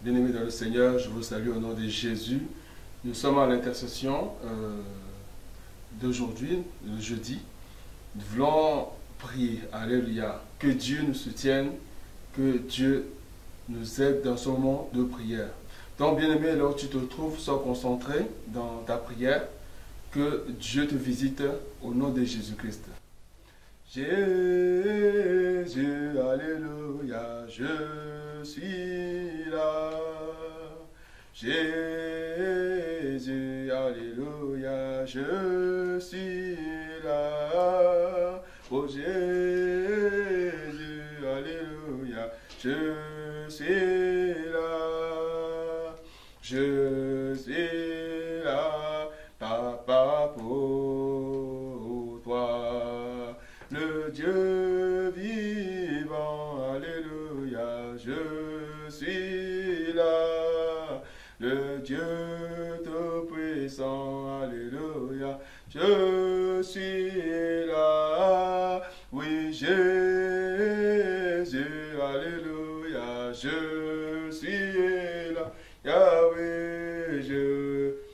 bien-aimés dans le Seigneur, je vous salue au nom de Jésus. Nous sommes à l'intercession d'aujourd'hui, le jeudi. Nous voulons prier, alléluia, que Dieu nous soutienne, que Dieu nous aide dans ce moment de prière. Donc, bien-aimé, là où tu te trouves, sois concentré dans ta prière, que Dieu te visite au nom de Jésus-Christ. Jésus, alléluia, je suis là. Jésus, alléluia, je suis là. Oh Jésus, alléluia, je suis là. Je suis là, papa, pour toi. Le Dieu vivant, alléluia, je suis là. Le Dieu tout-puissant, alléluia, je suis là. Oui, Jésus, alléluia, je suis là. Yahweh, je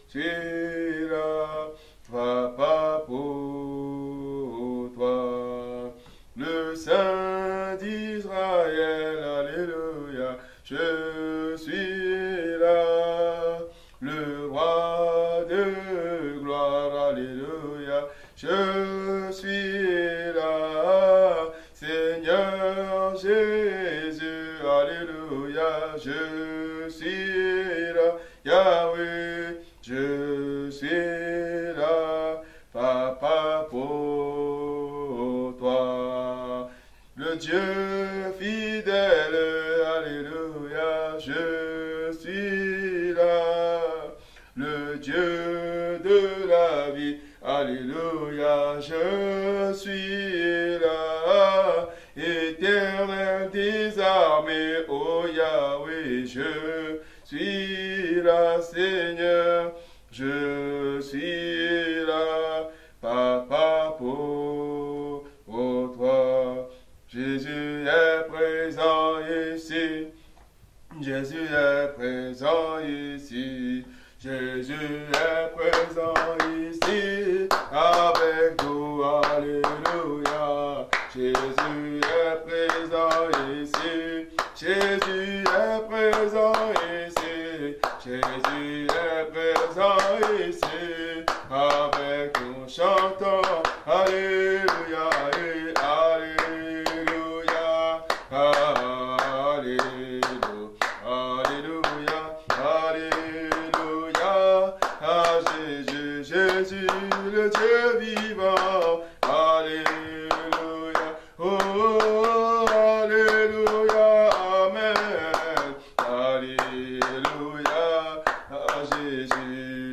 suis là. Papa, pour toi. Le Saint d'Israël, alléluia, je suis là. Le roi de gloire, alléluia, je suis là. Seigneur Jésus, alléluia, je suis là. Yahweh, je suis là. Papa, pour toi. Le Dieu fidèle, alléluia, je suis là. Le Dieu de la vie, alléluia, je suis là. Éternel des armées, oh Yahweh, je suis là, Seigneur, je suis là. Papa, pour toi. Jésus est présent ici. Jésus est présent ici. Jésus est présent ici. Avec nous, alléluia. Jésus est présent ici. Jésus est présent ici. Jésus est présent ici. Avec nous chantons, alléluia, et alléluia, alléluia, alléluia, alléluia, à Jésus, Jésus, le Dieu vivant, alléluia, oh, alléluia, amen, alléluia, à Jésus.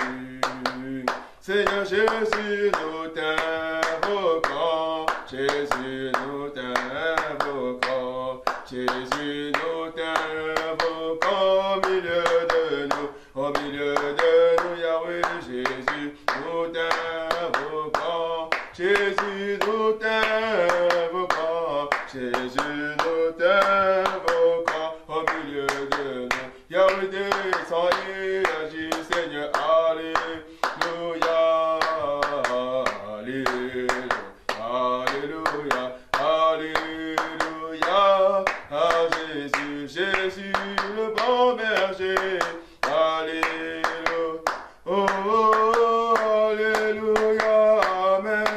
Seigneur Jésus, nous t'invoquons. Jésus, nous t'invoquons. Jésus, nous t'invoquons au milieu de nous. Au milieu de nous, Yahweh, Jésus, nous t'invoquons. Jésus, nous t'invoquons. Jésus, nous t'invoquons au milieu de nous. Yahweh, descends et agis, Seigneur, alléluia. Alléluia, alléluia, à Jésus, Jésus, le bon berger, alléluia, oh, alléluia, amen,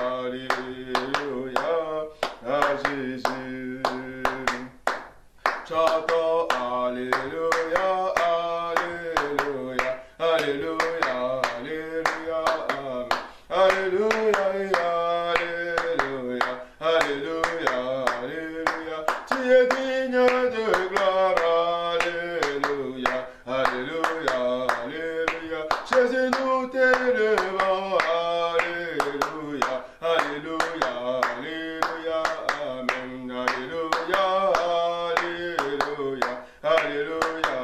alléluia, à Jésus. Chantons, alléluia, alléluia, alléluia, alléluia, amen. Alléluia, alléluia, alléluia, alléluia. Tu es digne de gloire, alléluia, alléluia, alléluia. Jésus, nous t'élevons, alléluia, alléluia, alléluia, amen, alléluia, alléluia, alléluia,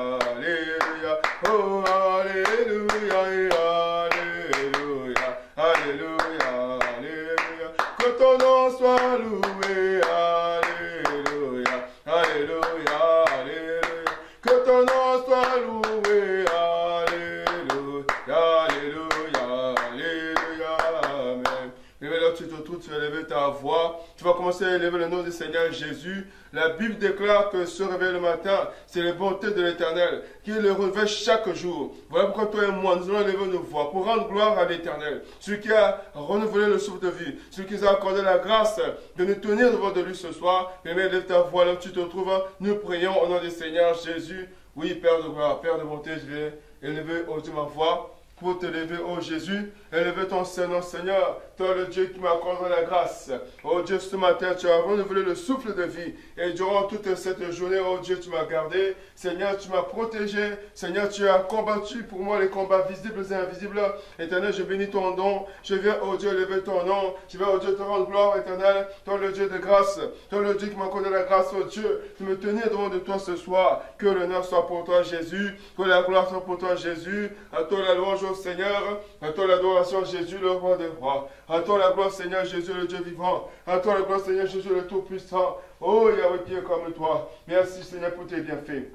Tu vas commencer à élever le nom du Seigneur Jésus. La Bible déclare que se réveiller le matin, c'est la bonté de l'Éternel, qui le réveille chaque jour. Voilà pourquoi toi et moi, nous allons élever nos voix pour rendre gloire à l'Éternel. Celui qui a renouvelé le souffle de vie, celui qui nous a accordé la grâce de nous tenir devant de lui ce soir. Mais élève ta voix là où tu te trouves. Nous prions au nom du Seigneur Jésus. Oui, Père de gloire, Père de bonté, je vais élever au-dessus de ma voix pour te lever, ô Jésus, élever ton Seigneur, Seigneur, toi le Dieu qui m'accorde la grâce. Ô Dieu, ce matin, tu as renouvelé le souffle de vie. Et durant toute cette journée, ô Dieu, tu m'as gardé. Seigneur, tu m'as protégé. Seigneur, tu as combattu pour moi les combats visibles et invisibles. Éternel, je bénis ton nom. Je viens, ô Dieu, élever ton nom. Je viens, ô Dieu, te rendre gloire, éternel. Toi le Dieu de grâce. Toi le Dieu qui m'accorde la grâce, ô Dieu, de me tenir devant de toi ce soir. Que l'honneur soit pour toi, Jésus. Que la gloire soit pour toi, Jésus. À toi la louange, ô Seigneur. À toi l'adoration, Jésus, le roi des rois. À toi la gloire, Seigneur Jésus, le Dieu vivant. À toi la gloire, Seigneur Jésus, le Tout-Puissant. Oh, Yahweh, qui est comme toi. Merci, Seigneur, pour tes bienfaits.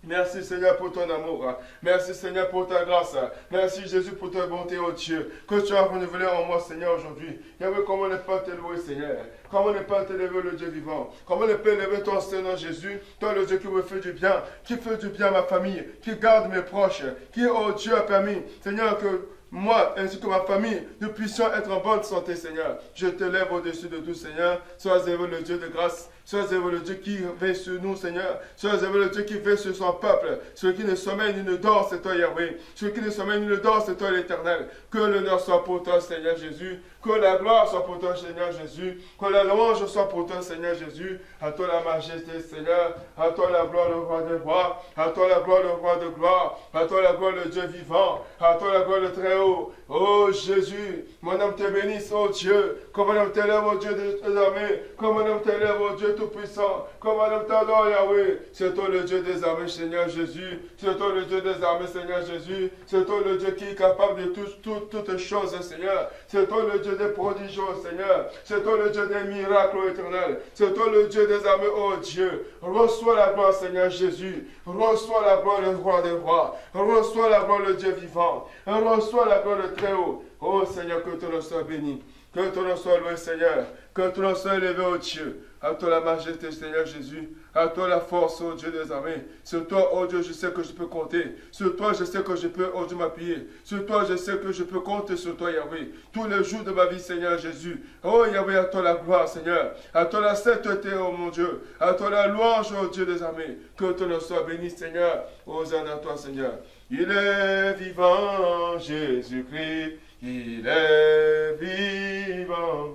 Merci Seigneur pour ton amour. Merci Seigneur pour ta grâce. Merci Jésus pour ta bonté, oh Dieu, que tu as renouvelé en moi, Seigneur, aujourd'hui. Yahweh, comment ne pas te louer, Seigneur? Comment ne pas t'élever, le Dieu vivant? Comment ne pas élever ton Seigneur Jésus? Toi, le Dieu qui me fait du bien, qui fait du bien à ma famille, qui garde mes proches, qui, oh Dieu, a permis, Seigneur, que moi, ainsi que ma famille, nous puissions être en bonne santé, Seigneur. Je te lève au-dessus de tout, Seigneur. Sois élevé le Dieu de grâce. Sois élevé le Dieu qui veille sur nous, Seigneur. Sois élevé le Dieu qui veille sur son peuple. Celui qui ne sommeille ni ne dort, c'est toi, Yahweh. Celui qui ne sommeille ni ne dort, c'est toi, l'Éternel. Que l'honneur soit pour toi, Seigneur Jésus. Que la gloire soit pour toi, Seigneur Jésus. Que la louange soit pour toi, Seigneur Jésus. À toi la majesté, Seigneur. À toi la gloire, le roi des rois. À toi la gloire, le roi de gloire. À toi la gloire, le Dieu vivant. À toi la gloire, le très haut. Oh Jésus, mon âme te bénisse, oh Dieu. Comme mon âme t'élève, oh Dieu des armées. Comme mon âme t'élève, oh Dieu tout-puissant. Comme mon âme t'adore, Yahweh. C'est toi le Dieu des armées, Seigneur Jésus. C'est toi le Dieu des armées, Seigneur Jésus. C'est toi le Dieu qui est capable de toutes choses, Seigneur. C'est toi le Dieu des prodiges, Seigneur. C'est toi le Dieu des miracles, éternel. C'est toi le Dieu des armées, oh Dieu. Reçois la gloire, Seigneur Jésus. Reçois la gloire, le roi des rois. Reçois la gloire, le Dieu vivant. Reçois la gloire, le très haut. Oh Seigneur, que ton nom soit béni. Que ton nom soit loué, Seigneur. Que ton nom soit élevé, oh Dieu. À toi la majesté, Seigneur Jésus. À toi la force, oh Dieu des armées. Sur toi, oh Dieu, je sais que je peux compter. Sur toi, je sais que je peux, oh Dieu, m'appuyer. Sur toi, je sais que je peux compter sur toi, Yahweh. Tous les jours de ma vie, Seigneur Jésus. Oh Yahweh, à toi la gloire, Seigneur. À toi la sainteté, oh mon Dieu. À toi la louange, oh Dieu des armées. Que ton nom soit béni, Seigneur. Hosanna à toi, Seigneur. Il est vivant, Jésus-Christ. Il est vivant.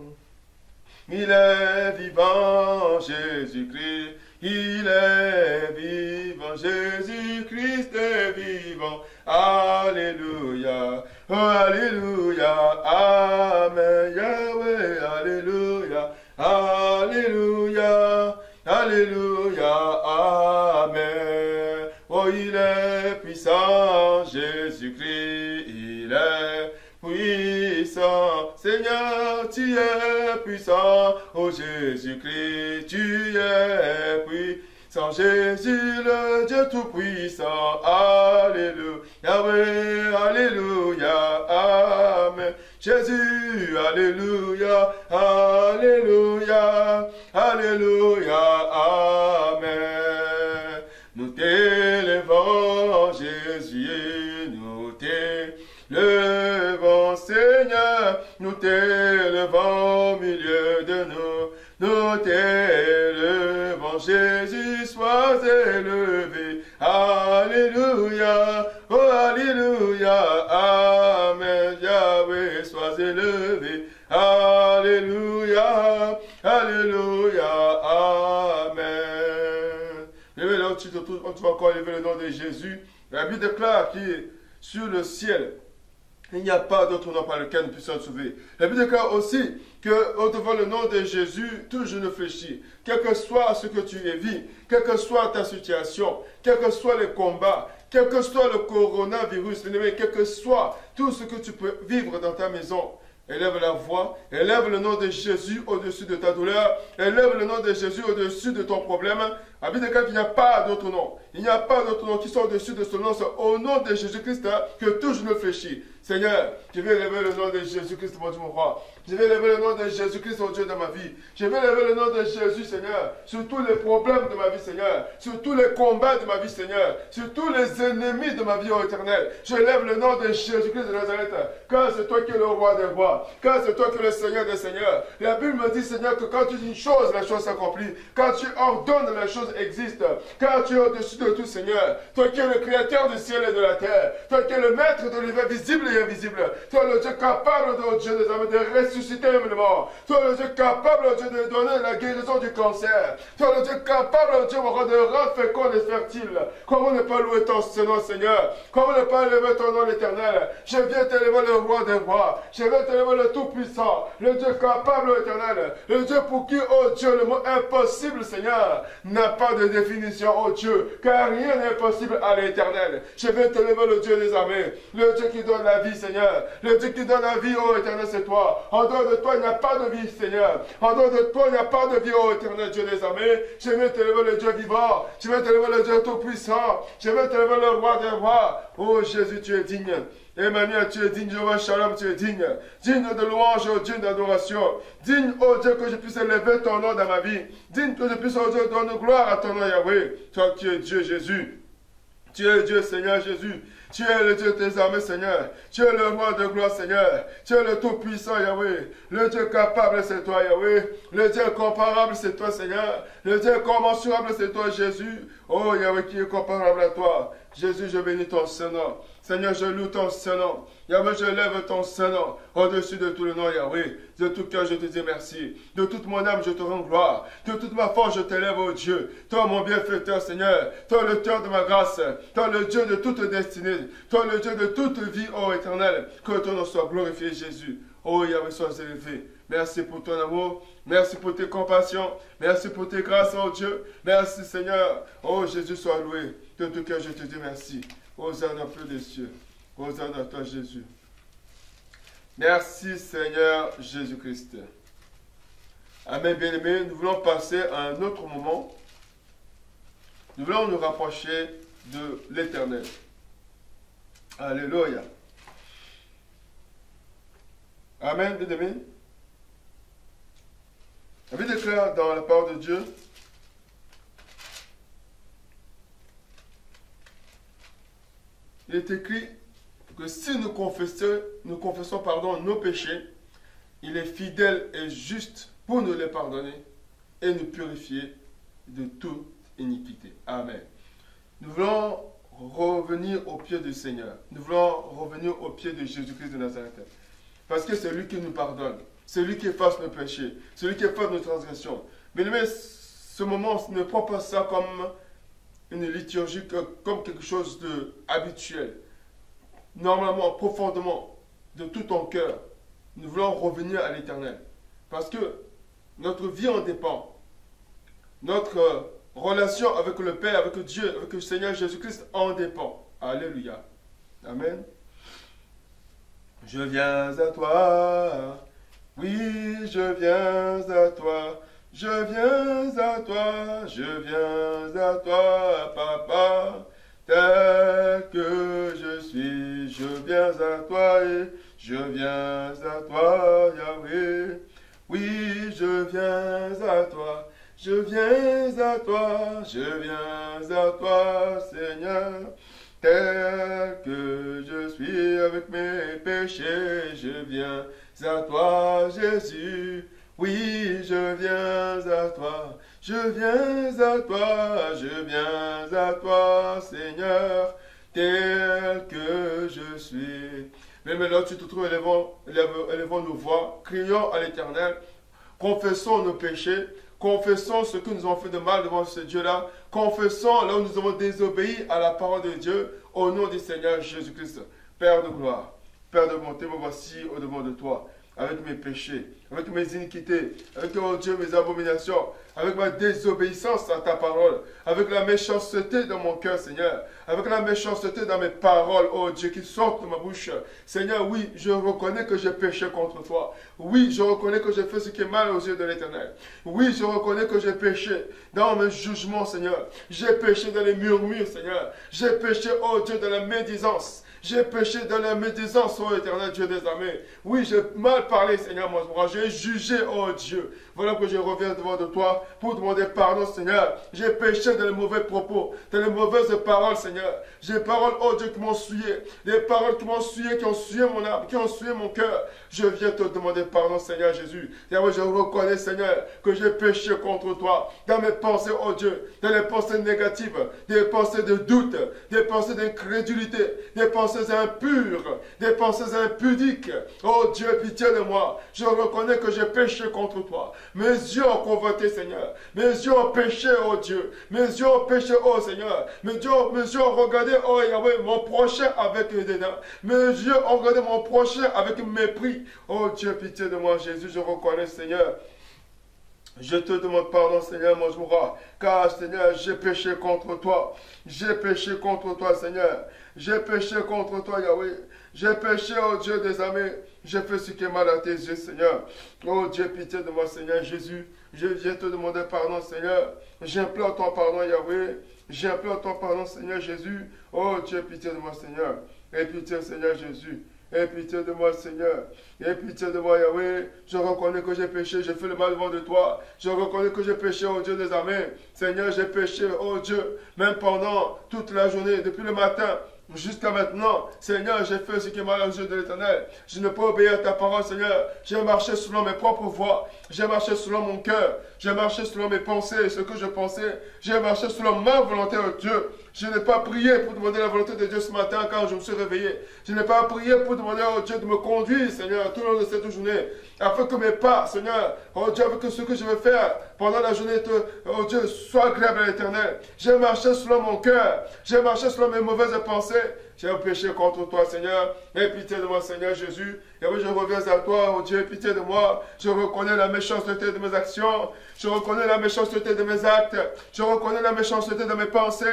Il est vivant, Jésus-Christ. Il est vivant, Jésus-Christ est vivant. Alléluia, oh, alléluia, amen, Yahweh, alléluia, alléluia, alléluia, amen. Oh, il est puissant, Jésus-Christ, il est puissant. Seigneur, tu es puissant. Oh Jésus-Christ, tu es puissant. Jésus, le Dieu tout-puissant. Alléluia. Yahweh, alléluia. Amen. Jésus, alléluia. Alléluia. Alléluia. Amen. Nous t'élevons, Jésus, nous t'élevons, Seigneur, nous t'élevons au milieu de nous, nous t'élevons, Jésus, sois élevé, alléluia, oh alléluia, amen, Yahweh, sois élevé, alléluia, alléluia, amen. Et là, tu vas encore élever le nom de Jésus. La Bible déclare qu'il est sur le ciel. Il n'y a pas d'autre nom par lequel nous puissions sauver. La Bible déclare aussi que devant le nom de Jésus, tout genou fléchit. Quel que soit ce que tu vis, quelle que soit ta situation, quels que soient les combats, quel que soit le coronavirus, quel que soit tout ce que tu peux vivre dans ta maison, élève la voix, élève le nom de Jésus au-dessus de ta douleur, élève le nom de Jésus au-dessus de ton problème, La Bible déclare qu'il n'y a pas d'autre nom. Il n'y a pas d'autre nom qui soit au-dessus de ce nom. C'est au nom de Jésus-Christ que tout genou fléchit. Seigneur, je vais lever le nom de Jésus-Christ, mon Dieu, mon roi. Je vais lever le nom de Jésus-Christ, mon Dieu, dans ma vie. Je vais lever le nom de Jésus, Seigneur, sur tous les problèmes de ma vie, Seigneur, sur tous les combats de ma vie, Seigneur, sur tous les ennemis de ma vie, ô Éternel. Je lève le nom de Jésus-Christ de Nazareth, car c'est toi qui es le roi des rois, car c'est toi qui es le Seigneur des seigneurs. La Bible me dit, Seigneur, que quand tu dis une chose, la chose s'accomplit. Quand tu ordonnes, la chose existe. Car tu es au-dessus de tout, Seigneur. Toi qui es le créateur du ciel et de la terre. Toi qui es le maître de l'univers visible et invisible. Toi le Dieu capable, ô Dieu des âmes, de ressusciter même le mort. Toi le Dieu capable, ô Dieu, de donner la guérison du cancer. Toi le Dieu capable, ô Dieu, de rendre fécond et fertile. Comment ne pas louer ton nom, Seigneur? Comment ne pas élever ton nom, l'Éternel? Je viens t'élever le roi des rois. Je viens t'élever le tout-puissant. Le Dieu capable, ô Éternel. Le Dieu pour qui, ô Dieu, le mot impossible, Seigneur, n'a pas de définition, ô Dieu. Car rien n'est impossible à l'Éternel. Je viens t'élever le Dieu des armées. Le Dieu qui donne la vie, Seigneur. Le Dieu qui donne la vie, ô Éternel, c'est toi. En dehors de toi, il n'y a pas de vie, Seigneur. En dehors de toi, il n'y a pas de vie, ô Éternel, Dieu des armées. Je viens t'élever le Dieu vivant. Je viens t'élever le Dieu tout-puissant. Je viens t'élever le roi des rois. Ô Jésus, tu es digne. Emmanuel, tu es digne, Jéhovah Shalom, tu es digne. Digne de louange, ô Dieu d'adoration. Digne, ô Dieu, que je puisse élever ton nom dans ma vie. Digne que je puisse, ô Dieu, donner gloire à ton nom, Yahweh. Toi, tu es Dieu, Jésus. Tu es Dieu, Seigneur Jésus. Tu es le Dieu des armées, Seigneur. Tu es le roi de gloire, Seigneur. Tu es le tout-puissant, Yahweh. Le Dieu capable, c'est toi, Yahweh. Le Dieu comparable, c'est toi, Seigneur. Le Dieu commensurable, c'est toi, Jésus. Oh, Yahweh, qui est comparable à toi. Jésus, je bénis ton Saint-Nom. Seigneur, je loue ton Saint-Nom. Yahweh, je lève ton Saint-Nom au-dessus de tout le nom, Yahweh. De tout cœur, je te dis merci. De toute mon âme, je te rends gloire. De toute ma force, je t'élève, ô Dieu. Toi, mon bienfaiteur, Seigneur. Toi, le Dieu de ma grâce. Toi, le Dieu de toute destinée. Toi, le Dieu de toute vie, ô Éternel. Que ton nom soit glorifié, Jésus. Ô Yahweh, sois élevé. Merci pour ton amour. Merci pour tes compassions. Merci pour tes grâces, ô Dieu. Merci, Seigneur. Ô Jésus, sois loué. De tout cœur, je te dis merci. Hosanna au plus des cieux. Hosanna à toi, Jésus. Merci, Seigneur Jésus-Christ. Amen, bien-aimés. Nous voulons passer à un autre moment. Nous voulons nous rapprocher de l'Éternel. Alléluia. Amen, bien-aimés. La Bible déclare dans la parole de Dieu, il est écrit que si nous confessons nos péchés, il est fidèle et juste pour nous les pardonner et nous purifier de toute iniquité. Amen. Nous voulons revenir au pied du Seigneur. Nous voulons revenir au pied de Jésus-Christ de Nazareth. Parce que c'est lui qui nous pardonne. C'est lui qui efface nos péchés. C'est lui qui efface nos transgressions. Mais ce moment, ne prend pas ça comme une liturgie, comme quelque chose d'habituel. Normalement, profondément, de tout ton cœur, nous voulons revenir à l'Éternel. Parce que notre vie en dépend. Notre relation avec le Père, avec Dieu, avec le Seigneur Jésus-Christ en dépend. Alléluia. Amen. Je viens à toi. Oui, je viens à toi. Je viens à toi. Je viens à toi, Papa. Tel que je suis, je viens à toi et je viens à toi, Yahweh. Oui, je viens à toi, je viens à toi, je viens à toi, Seigneur. Tel que je suis avec mes péchés, je viens à toi, Jésus. Oui, je viens à toi, je viens à toi, je viens à toi, Seigneur, tel que je suis. Mais maintenant, tu te trouves, élevons nos voix, crions à l'Éternel, confessons nos péchés, confessons ce que nous avons fait de mal devant ce Dieu-là, confessons là où nous avons désobéi à la parole de Dieu, au nom du Seigneur Jésus-Christ. Père de gloire, Père de bonté, me voici au-devant de toi, avec mes péchés, avec mes iniquités, avec, oh Dieu, mes abominations, avec ma désobéissance à ta parole, avec la méchanceté dans mon cœur, Seigneur, avec la méchanceté dans mes paroles, oh Dieu, qui sortent de ma bouche. Seigneur, oui, je reconnais que j'ai péché contre toi. Oui, je reconnais que j'ai fait ce qui est mal aux yeux de l'Éternel. Oui, je reconnais que j'ai péché dans mes jugements, Seigneur. J'ai péché dans les murmures, Seigneur. J'ai péché, oh Dieu, dans la médisance. J'ai péché dans la médisance, oh Éternel Dieu des armées. Oui, j'ai mal parlé, Seigneur, moi. J'ai jugé, oh Dieu. Voilà que je reviens devant de toi pour demander pardon, Seigneur. J'ai péché dans les mauvais propos, dans les mauvaises paroles, Seigneur. J'ai des paroles, oh Dieu, qui m'ont souillé. Des paroles qui m'ont souillé, qui ont souillé mon âme, qui ont souillé mon cœur. Je viens te demander pardon, Seigneur Jésus. Et je reconnais, Seigneur, que j'ai péché contre toi. Dans mes pensées, oh Dieu, dans les pensées négatives, des pensées de doute, des pensées d'incrédulité, des pensées impures, des pensées impudiques. Oh Dieu, pitié de moi. Je reconnais que j'ai péché contre toi. Mes yeux ont convoité, Seigneur. Mes yeux ont péché, oh Dieu. Mes yeux ont péché, oh Seigneur. Mes yeux ont regardé, oh Yahweh, mon prochain avec dédain. Mes yeux ont regardé mon prochain avec mépris. Oh Dieu, pitié de moi, Jésus, je reconnais, Seigneur. Je te demande pardon, Seigneur, mon Moura, car, Seigneur, j'ai péché contre toi. J'ai péché contre toi, Seigneur. J'ai péché contre toi, Yahweh. J'ai péché, oh Dieu des armées. J'ai fait ce qui est mal à tes yeux, Seigneur. Oh Dieu, pitié de moi, Seigneur Jésus. Je viens te demander pardon, Seigneur. J'implore ton pardon, Yahweh. J'implore ton pardon, Seigneur Jésus. Oh Dieu, pitié de moi, Seigneur. Et pitié, Seigneur Jésus. Aie pitié de moi, Seigneur. Aie pitié de moi, Yahweh. Je reconnais que j'ai péché, j'ai fait le mal devant de toi. Je reconnais que j'ai péché, oh Dieu des armées. Seigneur, j'ai péché, oh Dieu, même pendant toute la journée, depuis le matin jusqu'à maintenant. Seigneur, j'ai fait ce qui est mal aux yeux de l'Éternel. Je ne peux obéir à ta parole, Seigneur. J'ai marché selon mes propres voies. J'ai marché selon mon cœur. J'ai marché selon mes pensées, ce que je pensais. J'ai marché selon ma volonté, oh Dieu. Je n'ai pas prié pour demander la volonté de Dieu ce matin quand je me suis réveillé. Je n'ai pas prié pour demander au Dieu de me conduire, Seigneur, tout le long de cette journée. Afin que mes pas, Seigneur, oh Dieu, avec ce que je vais faire pendant la journée, oh Dieu, soit agréable à l'Éternel. J'ai marché selon mon cœur. J'ai marché selon mes mauvaises pensées. J'ai péché contre toi, Seigneur. Aie pitié de moi, Seigneur Jésus. Et oui, je reviens à toi, oh Dieu, pitié de moi. Je reconnais la méchanceté de mes actions. Je reconnais la méchanceté de mes actes. Je reconnais la méchanceté de mes pensées.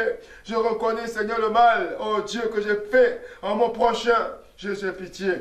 Je reconnais, Seigneur, le mal, oh Dieu, que j'ai fait en mon prochain. Jésus, aie pitié.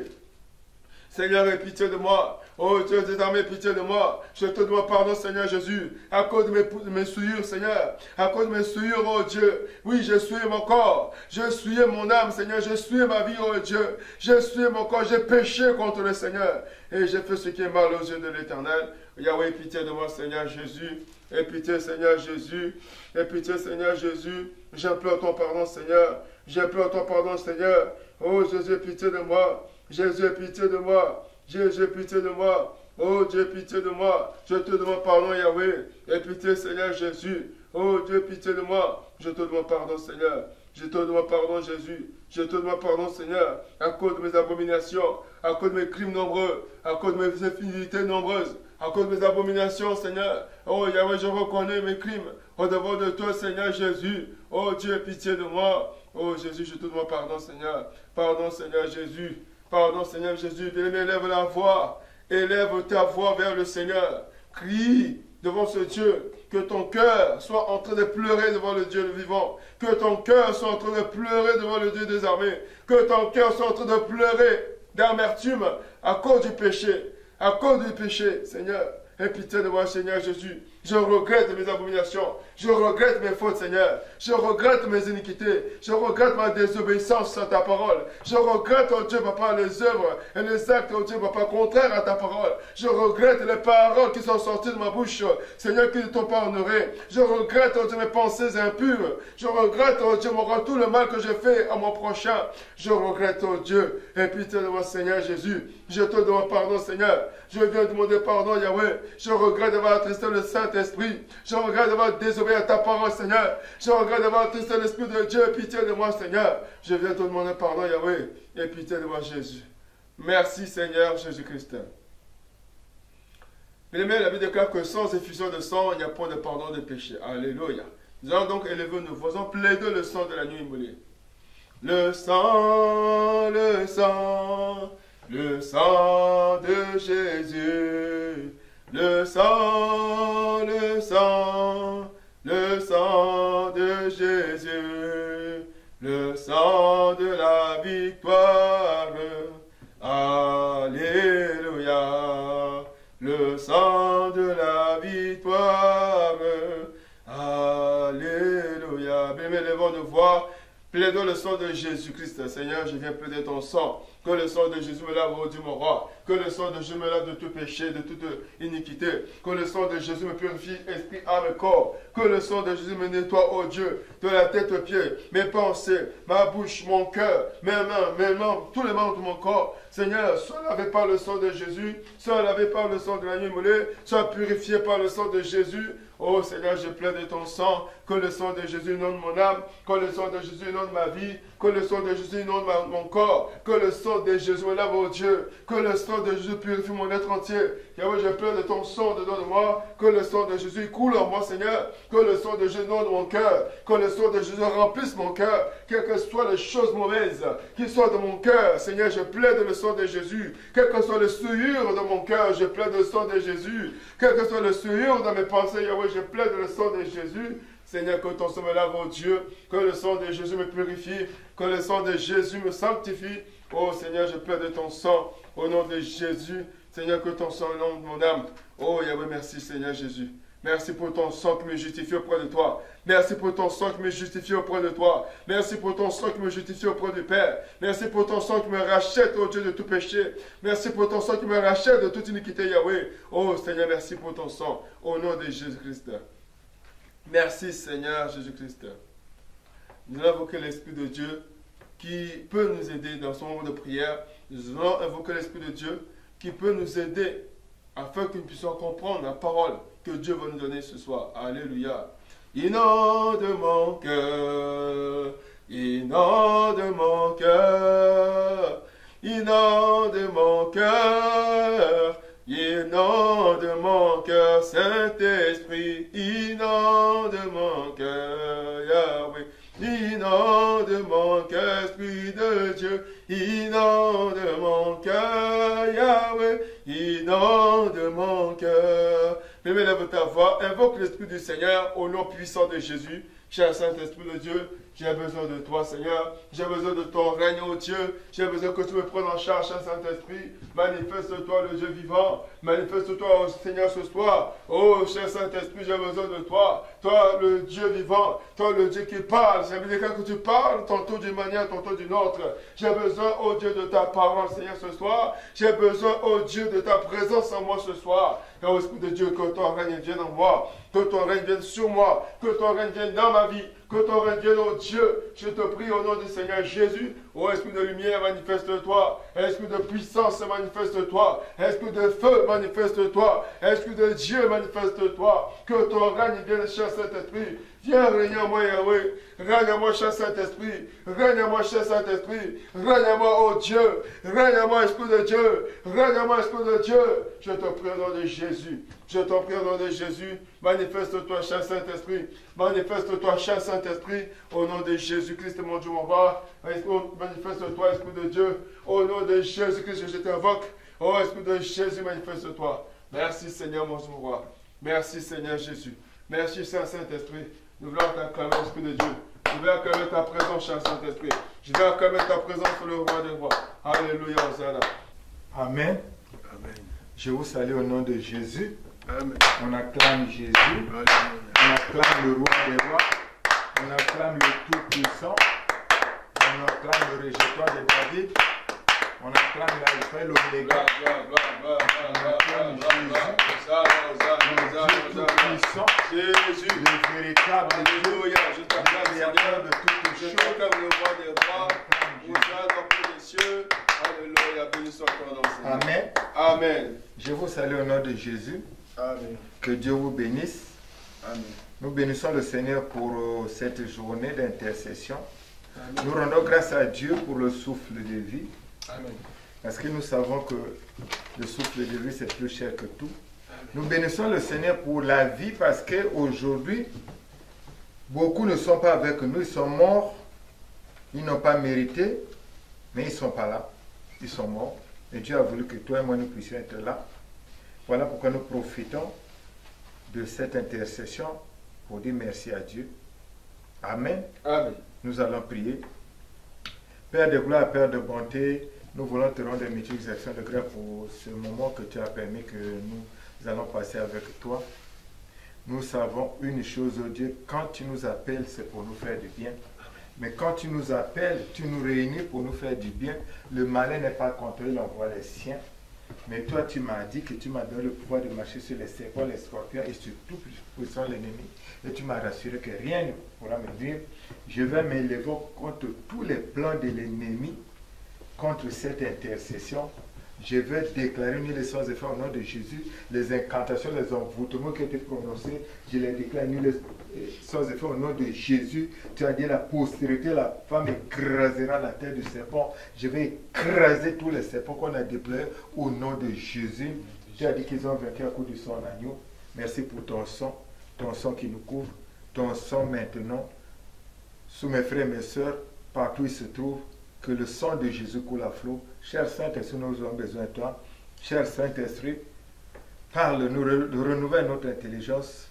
Seigneur, aie pitié de moi. Oh Dieu des armées, pitié de moi. Je te demande pardon, Seigneur Jésus. À cause de mes souillures, Seigneur. À cause de mes souillures, oh Dieu. Oui, j'ai souillé mon corps. J'ai souillé mon âme, Seigneur. J'ai souillé ma vie, oh Dieu. J'ai souillé mon corps. J'ai péché contre le Seigneur. Et j'ai fait ce qui est mal aux yeux de l'Éternel. Yahweh, pitié de moi, Seigneur Jésus. Aie pitié, Seigneur Jésus. Aie pitié, Seigneur Jésus. J'implore ton pardon, Seigneur. J'implore ton pardon, Seigneur. Oh Jésus, pitié de moi. Jésus, pitié de moi. Jésus, pitié de moi. Oh Dieu, pitié de moi. Je te demande pardon, Yahweh. Et pitié, Seigneur Jésus. Oh Dieu, pitié de moi. Je te demande pardon, Seigneur. Je te demande pardon, Jésus. Je te demande pardon, Seigneur, à cause de mes abominations, à cause de mes crimes nombreux, à cause de mes infidélités nombreuses, à cause de mes abominations, Seigneur. Oh Yahweh, je reconnais mes crimes au devant de toi, Seigneur Jésus. Oh Dieu, pitié de moi. Oh Jésus, je te demande pardon, Seigneur. Pardon, Seigneur Jésus. Pardon, Seigneur Jésus. Bien-aimé, élève la voix. Élève ta voix vers le Seigneur. Crie devant ce Dieu. Que ton cœur soit en train de pleurer devant le Dieu vivant. Que ton cœur soit en train de pleurer devant le Dieu des armées. Que ton cœur soit en train de pleurer d'amertume à cause du péché. À cause du péché, Seigneur. Aie pitié de moi, Seigneur Jésus. Je regrette mes abominations. Je regrette mes fautes, Seigneur. Je regrette mes iniquités. Je regrette ma désobéissance à ta parole. Je regrette, oh Dieu, Papa, les œuvres et les actes, oh Dieu, Papa, contraires à ta parole. Je regrette les paroles qui sont sorties de ma bouche, Seigneur, qui ne t'ont pas honoré. Je regrette, oh Dieu, mes pensées impures. Je regrette, oh Dieu, tout le mal que j'ai fait à mon prochain. Je regrette, oh Dieu. Aie pitié de moi, Seigneur Jésus. Je te demande pardon, Seigneur. Je viens demander pardon, Yahweh. Je regrette d'avoir attristé le Saint-Esprit. Je regrette d'avoir désobéi à ta parole, Seigneur. Je regrette d'avoir attristé l'Esprit de Dieu. Pitié de moi, Seigneur. Je viens te demander pardon, Yahweh. Et pitié de moi, Jésus. Merci, Seigneur Jésus-Christ. Bien-aimés, la Bible déclare que sans effusion de sang, il n'y a point de pardon de péché. Alléluia. Nous allons donc élever nos voix en plaidant le sang de la nuit immolée. Le sang, le sang de Jésus, le sang, le sang, le sang de Jésus, le sang de la victoire. Alléluia, le sang de la victoire. Alléluia. Bien, élevons nos voix. Plaidons le sang de Jésus-Christ. Seigneur, je viens plaider ton sang. Que le sang de Jésus me lave, ô Dieu mon roi. Que le sang de Jésus me lave de tout péché, de toute iniquité. Que le sang de Jésus me purifie, esprit, âme et corps. Que le sang de Jésus me nettoie, ô Dieu, de la tête aux pieds, mes pensées, ma bouche, mon cœur, mes mains, tous les membres de mon corps. Seigneur, sois lavé par le sang de Jésus, sois lavé par le sang de l'agneau immolé, sois purifié par le sang de Jésus. Oh Seigneur, je plaide de ton sang, que le sang de Jésus inonde mon âme, que le sang de Jésus inonde ma vie, que le sang de Jésus inonde mon corps, que le sang de Jésus me lave, oh Dieu, que le sang de Jésus purifie mon être entier. Yahweh, je plaide de ton sang dedans de moi, que le sang de Jésus coule en moi, Seigneur, que le sang de Jésus inonde mon cœur, que le sang de Jésus remplisse mon cœur, quelles que soient les choses mauvaises qui sortent de mon cœur, Seigneur, je plaide le sang de Jésus, quelle que soit le souillure de mon cœur, je plaide le sang de Jésus, quelle que soit le souillure dans mes pensées, Yahweh, je plaide le sang de Jésus. Seigneur, que ton sang me lave, oh Dieu, que le sang de Jésus me purifie, que le sang de Jésus me sanctifie. Oh Seigneur, je plaide de ton sang au nom de Jésus. Seigneur, que ton sang inonde mon âme. Oh Yahweh, merci Seigneur Jésus. Merci pour ton sang qui me justifie auprès de toi. Merci pour ton sang qui me justifie auprès de toi. Merci pour ton sang qui me justifie auprès du Père. Merci pour ton sang qui me rachète, oh Dieu, de tout péché. Merci pour ton sang qui me rachète de toute iniquité, Yahweh. Oh Seigneur, merci pour ton sang. Au nom de Jésus-Christ. Merci Seigneur Jésus-Christ. Nous allons invoquer l'Esprit de Dieu qui peut nous aider dans ce moment de prière. Nous allons invoquer l'Esprit de Dieu qui peut nous aider afin que nous puissions comprendre la parole que Dieu va nous donner ce soir. Alléluia. Inonde mon cœur, inonde mon cœur, inonde mon cœur, inonde mon cœur, Saint-Esprit, inonde mon cœur, Yahweh. Inonde mon cœur, Esprit de Dieu, inonde mon cœur, Yahweh, inonde mon cœur. Même lève ta voix, invoque l'Esprit du Seigneur au nom puissant de Jésus. Cher Saint-Esprit de Dieu, j'ai besoin de toi, Seigneur. J'ai besoin de ton règne, oh Dieu. J'ai besoin que tu me prennes en charge, cher Saint-Esprit. Manifeste-toi, le Dieu vivant. Manifeste-toi, oh Seigneur, ce soir. Oh, cher Saint-Esprit, j'ai besoin de toi. Toi, le Dieu vivant. Toi, le Dieu qui parle. Ça veut dire que tu parles, tantôt d'une manière, tantôt d'une autre. J'ai besoin, oh Dieu, de ta parole, Seigneur, ce soir. J'ai besoin, oh Dieu, de ta présence en moi ce soir. Et oh, Esprit de Dieu, que ton règne vienne en moi. Que ton règne vienne sur moi. Que ton règne vienne dans ma vie. Que ton règne vienne, oh Dieu. Je te prie au nom du Seigneur Jésus. Oh Esprit de lumière, manifeste-toi. Esprit de puissance, manifeste-toi. Esprit de feu, manifeste-toi. Esprit de Dieu, manifeste-toi. Que ton règne vienne, cher Saint-Esprit. Viens régner en moi, Yahweh. Règne en moi, cher Saint-Esprit. Règne en moi, cher Saint-Esprit. Règne en moi, oh Dieu. Règne en moi, Esprit de Dieu. Règne en moi, Esprit de Dieu. Je te prie au nom de Jésus. Je t'en prie au nom de Jésus. Manifeste-toi, cher Saint-Esprit. Manifeste-toi, cher Saint-Esprit. Au nom de Jésus-Christ, mon Dieu, mon roi. Manifeste-toi, Esprit de Dieu. Au nom de Jésus-Christ, je t'invoque. Oh, Esprit de Jésus, manifeste-toi. Merci, Seigneur, mon Dieu, mon roi. Merci, Seigneur Jésus. Merci, cher Saint-Esprit. Nous voulons t'acclamer, Esprit de Dieu. Je vais acclamer ta présence, cher Saint-Esprit. Je vais acclamer ta présence sur le roi des rois. Alléluia, Hosanna. Amen. Amen. Je vous salue au nom de Jésus. Amen. On acclame Jésus. Alléluia. On acclame le roi des rois. On acclame le Tout-Puissant. On acclame le Régétant de David. On acclame l'Alpha et l'Oméga. On acclame Jésus. Jésus. Le véritable Dieu. Alléluia. Je t'acclame, Créateur Seigneur. de toutes Je choses. t'acclame le roi des rois. Hosanna dans les cieux. Alléluia. Béni soit ton nom, Seigneur. Amen. Amen. Je vous salue au nom de Jésus. Amen. Que Dieu vous bénisse. Amen. Nous bénissons le Seigneur pour cette journée d'intercession. Amen. Nous rendons grâce à Dieu pour le souffle de vie. Amen. Parce que nous savons que le souffle de vie, c'est plus cher que tout. Nous bénissons le Seigneur pour la vie parce qu'aujourd'hui, beaucoup ne sont pas avec nous. Ils sont morts. Ils n'ont pas mérité, mais ils ne sont pas là. Ils sont morts. Et Dieu a voulu que toi et moi nous puissions être là. Voilà pourquoi nous profitons de cette intercession pour dire merci à Dieu. Amen. Amen. Nous allons prier. Père de gloire, Père de bonté, nous voulons te rendre des multiples actions de grâce pour ce moment que tu as permis que nous allons passer avec toi. Nous savons une chose, oh Dieu, quand tu nous appelles, c'est pour nous faire du bien. Mais quand tu nous appelles, tu nous réunis pour nous faire du bien. Le malin n'est pas contre eux, il envoie les siens. Mais toi, tu m'as dit que tu m'as donné le pouvoir de marcher sur les serpents, les scorpions et sur tout puissant l'ennemi. Et tu m'as rassuré que rien ne pourra me nuire. Je vais m'élever contre tous les plans de l'ennemi, contre cette intercession. Je vais déclarer une leçon de foi au nom de Jésus. Les incantations, les envoûtements qui ont été prononcés, je les déclare une leçon de foi au nom de Jésus. Tu as dit la postérité, la femme écrasera la tête du serpent. Je vais écraser tous les serpents qu'on a déployés au nom de Jésus. Tu as dit qu'ils ont vaincu à coup de son agneau. Merci pour ton sang qui nous couvre, ton sang maintenant. Sous mes frères et mes soeurs, partout où ils se trouvent, que le sang de Jésus coule à flot. Cher Saint-Esprit, nous avons besoin de toi. Cher Saint-Esprit, parle-nous, renouvelle notre intelligence.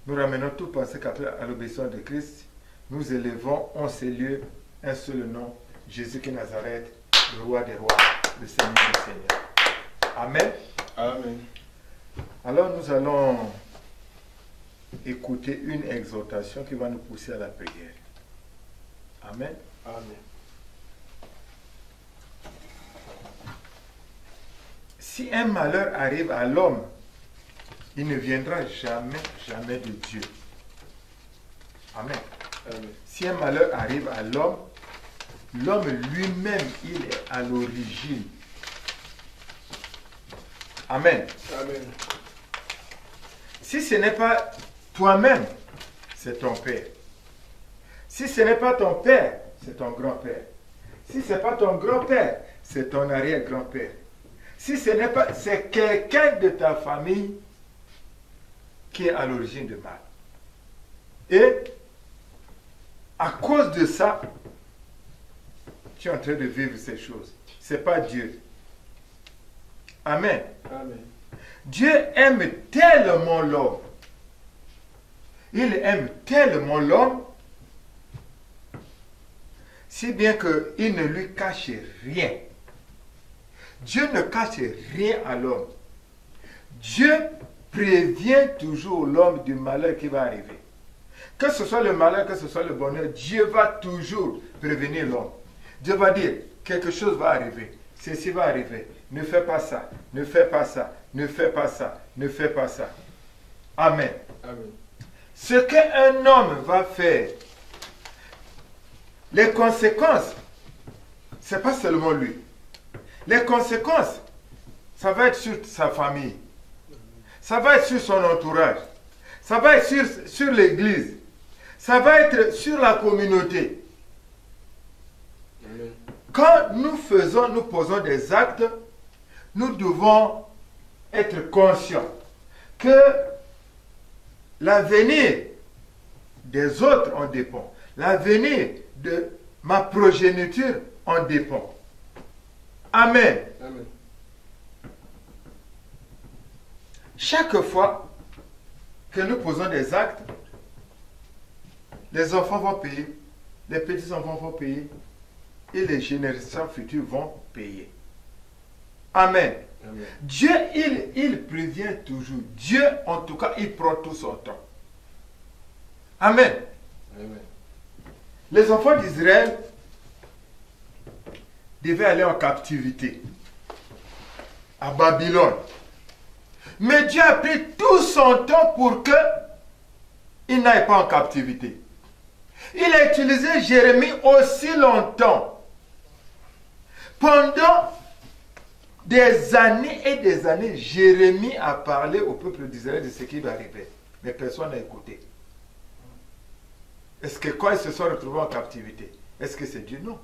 Nous ramenons toute pensée à l'obéissance de Christ. Nous élevons en ces lieux un seul nom, Jésus qui est Nazareth, le roi des rois, le Seigneur des seigneurs. Amen. Amen. Alors nous allons écouter une exhortation qui va nous pousser à la prière. Amen. Amen. Si un malheur arrive à l'homme, il ne viendra jamais de Dieu. Amen. Amen. Si un malheur arrive à l'homme, l'homme lui-même, il est à l'origine. Amen. Amen. Si ce n'est pas toi-même, c'est ton père. Si ce n'est pas ton père, c'est ton grand-père. Si ce n'est pas ton grand-père, c'est ton arrière-grand-père. Si ce n'est pas, c'est quelqu'un de ta famille qui est à l'origine du mal. Et à cause de ça, tu es en train de vivre ces choses. Ce n'est pas Dieu. Amen. Amen. Dieu aime tellement l'homme. Il aime tellement l'homme, si bien qu'il ne lui cache rien. Dieu ne cache rien à l'homme. Dieu prévient toujours l'homme du malheur qui va arriver. Que ce soit le malheur, que ce soit le bonheur, Dieu va toujours prévenir l'homme. Dieu va dire, quelque chose va arriver, ceci va arriver, ne fais pas ça, ne fais pas ça, ne fais pas ça, ne fais pas ça. Amen. Amen. Ce qu'un homme va faire, les conséquences, ce n'est pas seulement lui. Les conséquences, ça va être sur sa famille, ça va être sur son entourage, ça va être sur l'église, ça va être sur la communauté. Amen. Quand nous posons des actes, nous devons être conscients que l'avenir des autres en dépend. L'avenir de ma progéniture en dépend. Amen. Amen. Chaque fois que nous posons des actes, les enfants vont payer, les petits-enfants vont payer et les générations futures vont payer. Amen. Amen. Dieu, il prévient toujours. Dieu, en tout cas, il prend tout son temps. Amen. Amen. Les enfants d'Israël devaient aller en captivité à Babylone. Mais Dieu a pris tout son temps pour qu'ils n'aillent pas en captivité. Il a utilisé Jérémie aussi longtemps. Pendant des années et des années, Jérémie a parlé au peuple d'Israël de ce qui va arriver. Mais personne n'a écouté. Est-ce que quand ils se sont retrouvés en captivité, est-ce que c'est Dieu? Non.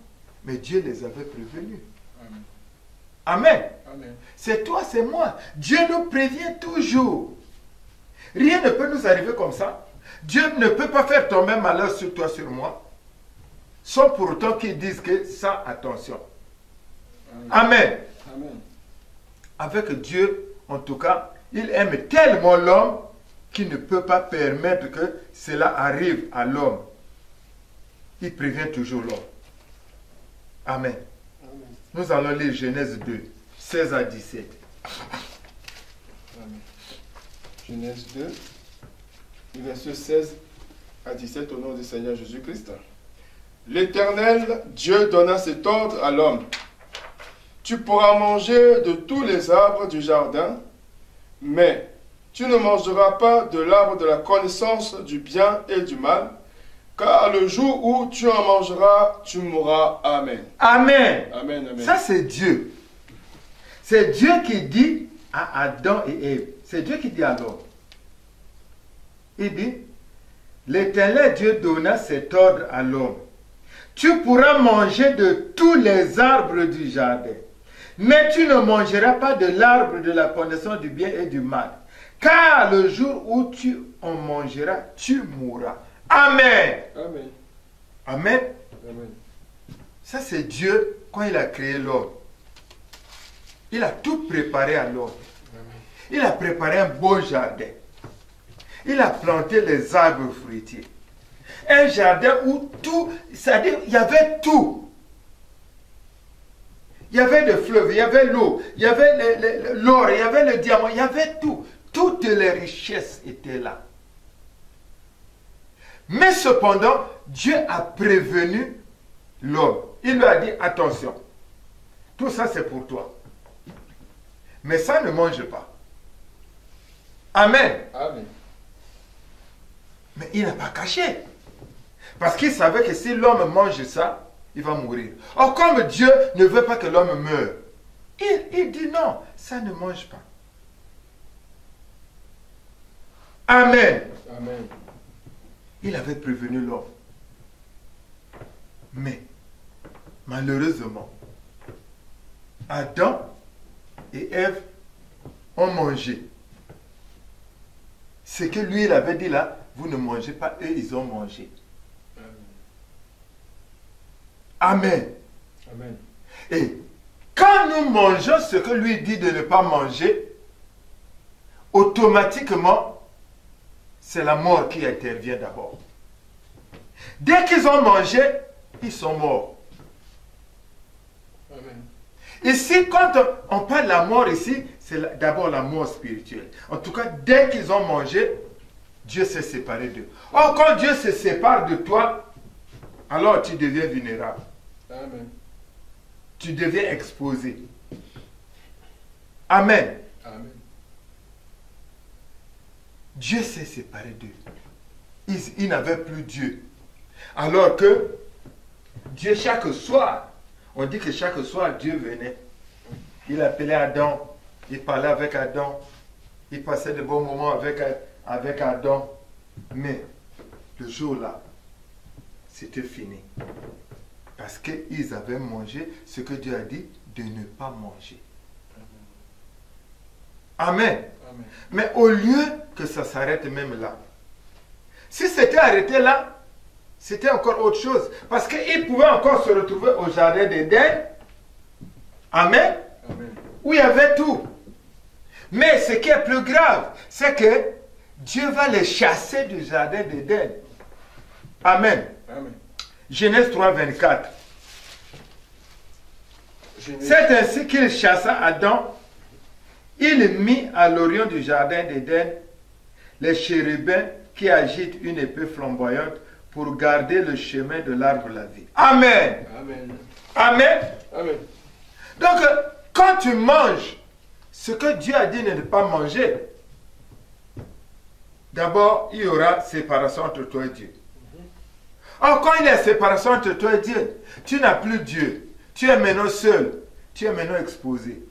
Mais Dieu les avait prévenus. Amen. Amen. Amen. C'est toi, c'est moi. Dieu nous prévient toujours. Rien ne peut nous arriver comme ça. Dieu ne peut pas faire tomber malheur sur toi, sur moi, sans pour autant qu'ils disent que ça, attention. Amen. Amen. Amen. Avec Dieu, en tout cas, il aime tellement l'homme qu'il ne peut pas permettre que cela arrive à l'homme. Il prévient toujours l'homme. Amen. Amen. Nous allons lire Genèse 2, 16 à 17. Amen. Genèse 2, verset 16 à 17 au nom du Seigneur Jésus-Christ. L'Éternel Dieu donna cet ordre à l'homme. Tu pourras manger de tous les arbres du jardin, mais tu ne mangeras pas de l'arbre de la connaissance du bien et du mal, car le jour où tu en mangeras, tu mourras. Amen. Amen. Amen, amen. Ça, c'est Dieu. C'est Dieu qui dit à Adam et Ève. C'est Dieu qui dit à l'homme. Il dit, l'Éternel Dieu donna cet ordre à l'homme. Tu pourras manger de tous les arbres du jardin, mais tu ne mangeras pas de l'arbre de la connaissance du bien et du mal, car le jour où tu en mangeras, tu mourras. Amen. Amen. Amen. Amen. Ça, c'est Dieu quand il a créé l'homme. Il a tout préparé à l'homme. Il a préparé un beau jardin. Il a planté les arbres fruitiers. Un jardin où tout, c'est-à-dire, il y avait tout. Il y avait le fleuve, il y avait l'eau, il y avait l'or, il y avait le diamant, il y avait tout. Toutes les richesses étaient là. Mais cependant, Dieu a prévenu l'homme. Il lui a dit, attention, tout ça c'est pour toi. Mais ça ne mange pas. Amen. Amen. Mais il n'a pas caché. Parce qu'il savait que si l'homme mange ça, il va mourir. Or, comme Dieu ne veut pas que l'homme meure, il dit non, ça ne mange pas. Amen. Amen. Il avait prévenu l'homme. Mais, malheureusement, Adam et Ève ont mangé. Ce que lui, il avait dit là, vous ne mangez pas, eux, ils ont mangé. Amen. Amen. Et quand nous mangeons ce que lui dit de ne pas manger, automatiquement, c'est la mort qui intervient d'abord. Dès qu'ils ont mangé, ils sont morts. Amen. Ici, quand on parle de la mort ici, c'est d'abord la mort spirituelle. En tout cas, dès qu'ils ont mangé, Dieu s'est séparé d'eux. Or, quand Dieu se sépare de toi, alors tu deviens vulnérable. Amen. Tu deviens exposé. Amen. Amen. Dieu s'est séparé d'eux. Ils n'avaient plus Dieu. Alors que Dieu, chaque soir, on dit que chaque soir, Dieu venait. Il appelait Adam. Il parlait avec Adam. Il passait de bons moments avec Adam. Mais le jour-là, c'était fini. Parce qu'ils avaient mangé ce que Dieu a dit de ne pas manger. Amen. Amen. Mais au lieu que ça s'arrête même là, si c'était arrêté là, c'était encore autre chose. Parce qu'ils pouvaient encore se retrouver au jardin d'Éden. Amen. Amen. Où il y avait tout. Mais ce qui est plus grave, c'est que Dieu va les chasser du jardin d'Éden. Amen. Amen. Genèse 3, 24. C'est ainsi qu'il chassa Adam. Il mit à l'orient du jardin d'Éden les chérubins qui agitent une épée flamboyante pour garder le chemin de l'arbre de la vie. Amen. Amen. Amen. Amen. Donc, quand tu manges ce que Dieu a dit de ne pas manger, d'abord, il y aura séparation entre toi et Dieu. Or, quand il y a séparation entre toi et Dieu, tu n'as plus Dieu. Tu es maintenant seul. Tu es maintenant exposé.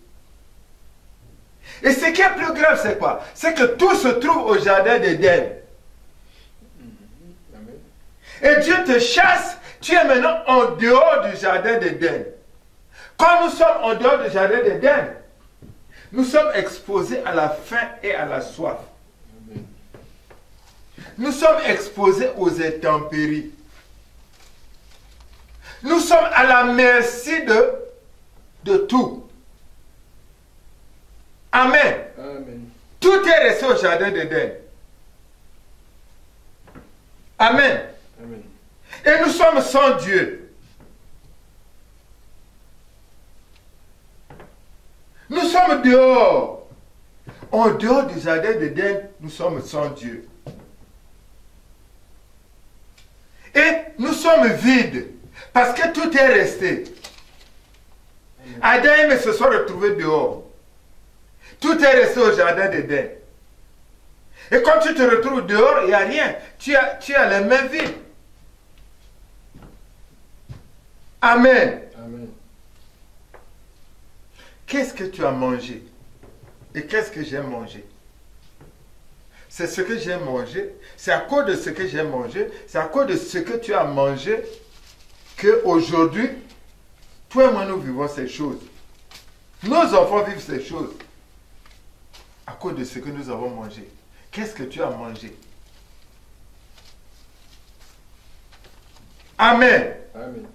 Et ce qui est plus grave, c'est quoi? C'est que tout se trouve au jardin d'Éden. Et Dieu te chasse. Tu es maintenant en dehors du jardin d'Éden. Quand nous sommes en dehors du jardin d'Éden, nous sommes exposés à la faim et à la soif. Nous sommes exposés aux intempéries. Nous sommes à la merci de tout. Amen. Amen. Tout est resté au jardin d'Éden. Amen. Amen. Et nous sommes sans Dieu. Nous sommes dehors. En dehors du jardin d'Éden, nous sommes sans Dieu. Et nous sommes vides. Parce que tout est resté. Adam et Ève se sont retrouvés dehors. Tout est resté au jardin d'Éden. Et quand tu te retrouves dehors, il n'y a rien. Tu as les mains vides. Amen. Amen. Qu'est-ce que tu as mangé? Et qu'est-ce que j'ai mangé? C'est ce que j'ai mangé. C'est à cause de ce que j'ai mangé. C'est à cause de ce que tu as mangé qu'aujourd'hui, toi et moi, nous vivons ces choses. Nos enfants vivent ces choses. À cause de ce que nous avons mangé. Qu'est-ce que tu as mangé? Amen. Amen.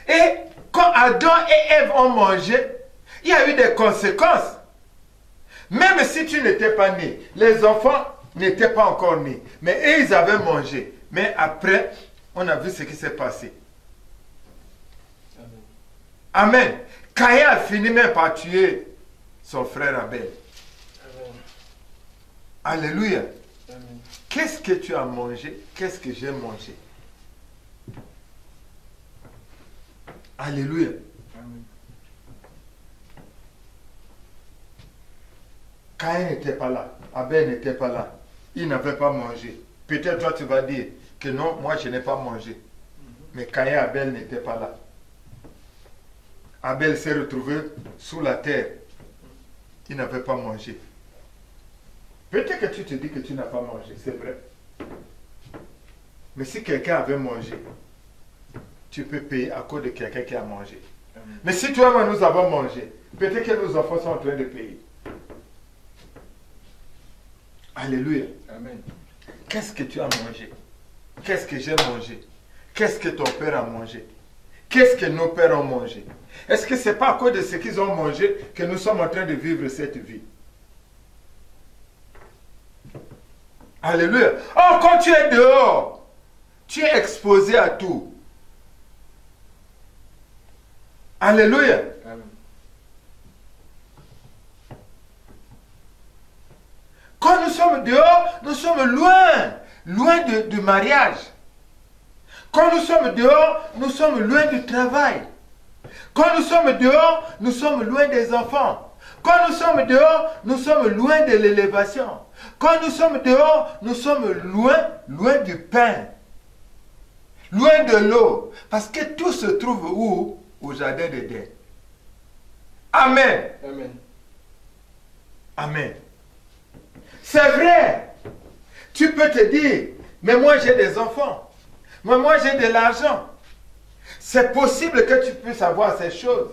Et quand Adam et Ève ont mangé, il y a eu des conséquences. Même si tu n'étais pas né, les enfants n'étaient pas encore nés. Mais eux, ils avaient mangé. Mais après, on a vu ce qui s'est passé. Amen. Amen. Caïn a fini même par tuer son frère Abel. Amen. Alléluia. Amen. Qu'est-ce que tu as mangé? Qu'est-ce que j'ai mangé? Alléluia. Amen. Caïn n'était pas là. Abel n'était pas là. Il n'avait pas mangé. Peut-être toi tu vas dire que non, moi je n'ai pas mangé. Mais Caïn et Abel n'étaient pas là. Abel s'est retrouvé sous la terre. Il n'avait pas mangé. Peut-être que tu te dis que tu n'as pas mangé, c'est vrai. Mais si quelqu'un avait mangé, tu peux payer à cause de quelqu'un qui a mangé. Amen. Mais si toi et moi nous avons mangé, peut-être que nos enfants sont en train de payer. Alléluia. Amen. Qu'est-ce que tu as mangé? Qu'est-ce que j'ai mangé? Qu'est-ce que ton père a mangé? Qu'est-ce que nos pères ont mangé? Est-ce que ce n'est pas à cause de ce qu'ils ont mangé que nous sommes en train de vivre cette vie? Alléluia. Oh, quand tu es dehors, tu es exposé à tout. Alléluia. Amen. Quand nous sommes dehors, nous sommes loin du mariage. Quand nous sommes dehors, nous sommes loin du travail. Quand nous sommes dehors, nous sommes loin des enfants. Quand nous sommes dehors, nous sommes loin de l'élévation. Quand nous sommes dehors, nous sommes loin du pain. Loin de l'eau. Parce que tout se trouve où? Au jardin d'Éden. Amen. Amen. Amen. C'est vrai. Tu peux te dire, mais moi j'ai des enfants. Mais moi j'ai de l'argent. C'est possible que tu puisses avoir ces choses.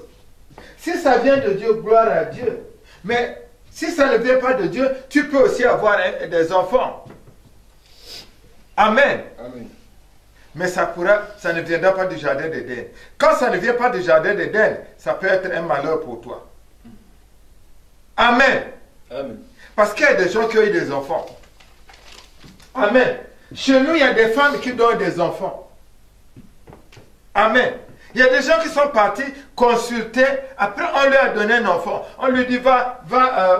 Si ça vient de Dieu, gloire à Dieu. Mais si ça ne vient pas de Dieu, tu peux aussi avoir des enfants. Amen. Amen. Mais ça ne viendra pas du jardin d'Éden. Quand ça ne vient pas du jardin d'Éden, ça peut être un malheur pour toi. Amen. Amen. Parce qu'il y a des gens qui ont eu des enfants. Amen. Chez nous, il y a des femmes qui donnent des enfants. Amen. Il y a des gens qui sont partis consulter. Après, on leur a donné un enfant. On lui dit, va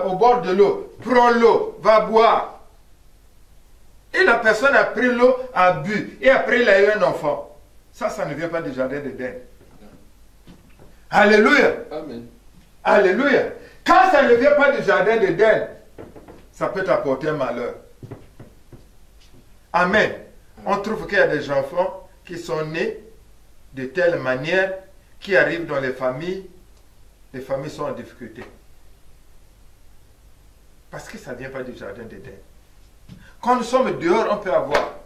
au bord de l'eau. Prends l'eau. Va boire. Et la personne a pris l'eau, a bu. Et après, il a eu un enfant. Ça ne vient pas du jardin d'Éden. Alléluia. Amen. Alléluia. Quand ça ne vient pas du jardin d'Éden, ça peut t'apporter un malheur. Amen. On trouve qu'il y a des enfants qui sont nés de telle manière, qui arrivent dans les familles sont en difficulté. Parce que ça ne vient pas du jardin d'Éden. Quand nous sommes dehors, on peut avoir.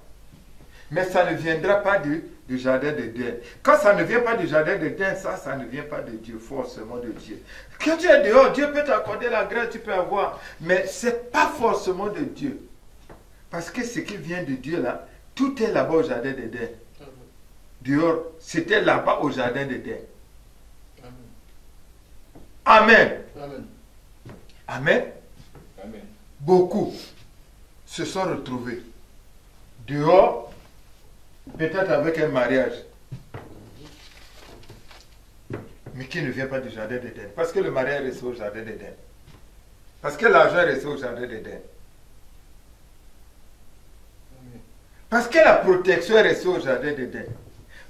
Mais ça ne viendra pas du jardin d'Éden. Quand ça ne vient pas du jardin d'Éden, ça ne vient pas de Dieu, forcément de Dieu. Quand tu es dehors, Dieu peut t'accorder la grâce, tu peux avoir. Mais ce n'est pas forcément de Dieu. Parce que ce qui vient de Dieu là, tout est là-bas au jardin d'Éden. Dehors, c'était là-bas au jardin d'Éden. Amen. Amen. Amen. Amen. Beaucoup se sont retrouvés dehors, peut-être avec un mariage, mais qui ne vient pas du jardin d'Éden. Parce que le mariage est resté au jardin d'Éden. Parce que l'argent est resté au jardin d'Éden. Parce que la protection est restée au jardin d'Éden.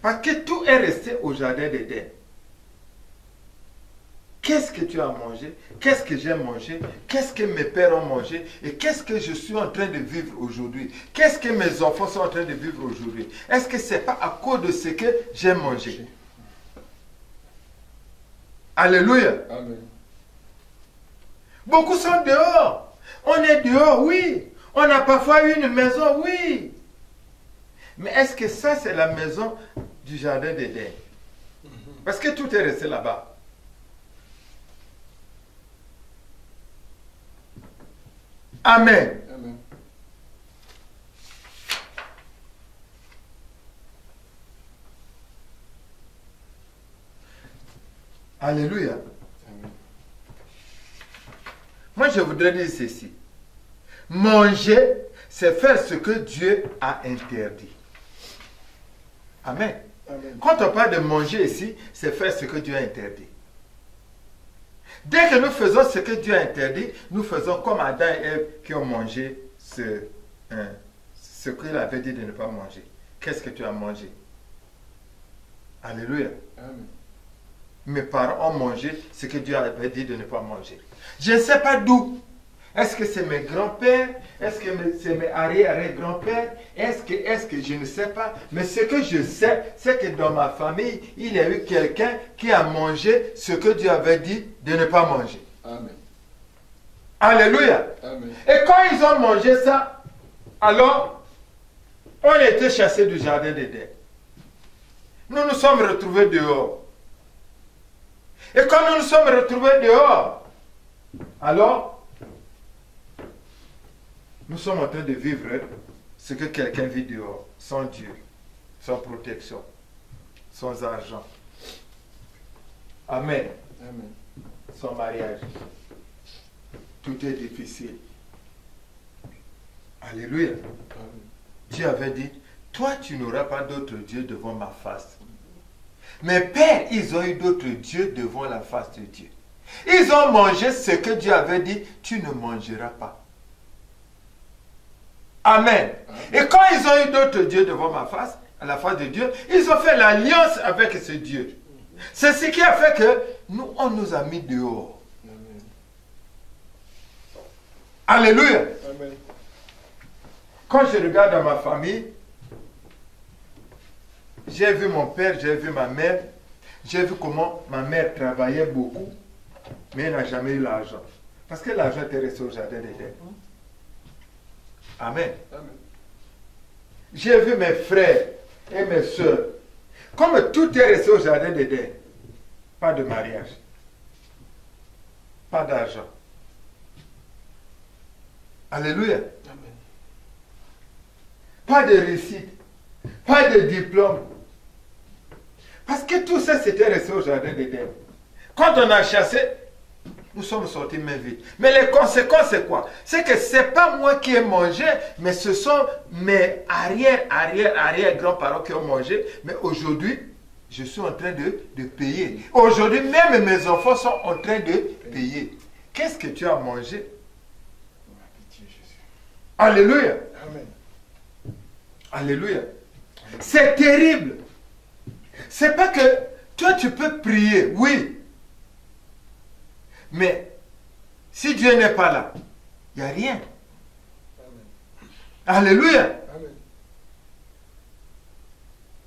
Parce que tout est resté au jardin d'Éden. Qu'est-ce que tu as mangé? Qu'est-ce que j'ai mangé? Qu'est-ce que mes pères ont mangé? Et qu'est-ce que je suis en train de vivre aujourd'hui? Qu'est-ce que mes enfants sont en train de vivre aujourd'hui? Est-ce que ce n'est pas à cause de ce que j'ai mangé? Alléluia. Amen. Beaucoup sont dehors. On est dehors, oui. On a parfois une maison, oui. Mais est-ce que ça, c'est la maison du jardin d'Éden? Parce que tout est resté là-bas. Amen. Amen. Alléluia. Amen. Moi, je voudrais dire ceci. Manger, c'est faire ce que Dieu a interdit. Amen. Amen. Quand on parle de manger ici, c'est faire ce que Dieu a interdit. Dès que nous faisons ce que Dieu a interdit, nous faisons comme Adam et Ève qui ont mangé ce qu'il avait dit de ne pas manger. Qu'est-ce que tu as mangé? Alléluia. Amen. Mes parents ont mangé ce que Dieu avait dit de ne pas manger. Je ne sais pas d'où. Est-ce que c'est mes grands-pères? Est-ce que c'est mes arrière-grands-pères? Est-ce que je ne sais pas? Mais ce que je sais, c'est que dans ma famille, il y a eu quelqu'un qui a mangé ce que Dieu avait dit de ne pas manger. Amen. Alléluia. Amen. Et quand ils ont mangé ça, alors, on a été chassés du jardin d'Éden. Nous nous sommes retrouvés dehors. Et quand nous nous sommes retrouvés dehors, alors, nous sommes en train de vivre ce que quelqu'un vit dehors, sans Dieu, sans protection, sans argent. Amen. Amen. Sans mariage. Tout est difficile. Alléluia. Amen. Dieu avait dit, toi tu n'auras pas d'autre Dieu devant ma face. Mes pères, ils ont eu d'autres dieux devant la face de Dieu. Ils ont mangé ce que Dieu avait dit, tu ne mangeras pas. Amen. Et quand ils ont eu d'autres dieux devant ma face, à la face de Dieu, ils ont fait l'alliance avec ce Dieu. C'est ce qui a fait que nous, on nous a mis dehors. Amen. Alléluia. Amen. Quand je regarde dans ma famille, j'ai vu mon père, j'ai vu ma mère, j'ai vu comment ma mère travaillait beaucoup, mais elle n'a jamais eu l'argent. Parce que l'argent était resté au jardin d'Éden. Amen. Amen. J'ai vu mes frères et mes soeurs. Comme tout est resté au jardin d'Éden, pas de mariage, pas d'argent. Alléluia. Amen. Pas de réussite, pas de diplôme. Parce que tout ça, c'était resté au jardin d'Éden. Quand on a chassé, nous sommes sortis main vide. Mais les conséquences, c'est quoi? C'est que ce n'est pas moi qui ai mangé, mais ce sont mes arrière-grands-parents qui ont mangé. Mais aujourd'hui, je suis en train de payer. Aujourd'hui, même mes enfants sont en train de payer. Qu'est-ce que tu as mangé? Alléluia. Amen. Alléluia. C'est terrible. C'est pas que toi, tu peux prier, oui. Mais si Dieu n'est pas là, il n'y a rien. Amen. Alléluia. Amen.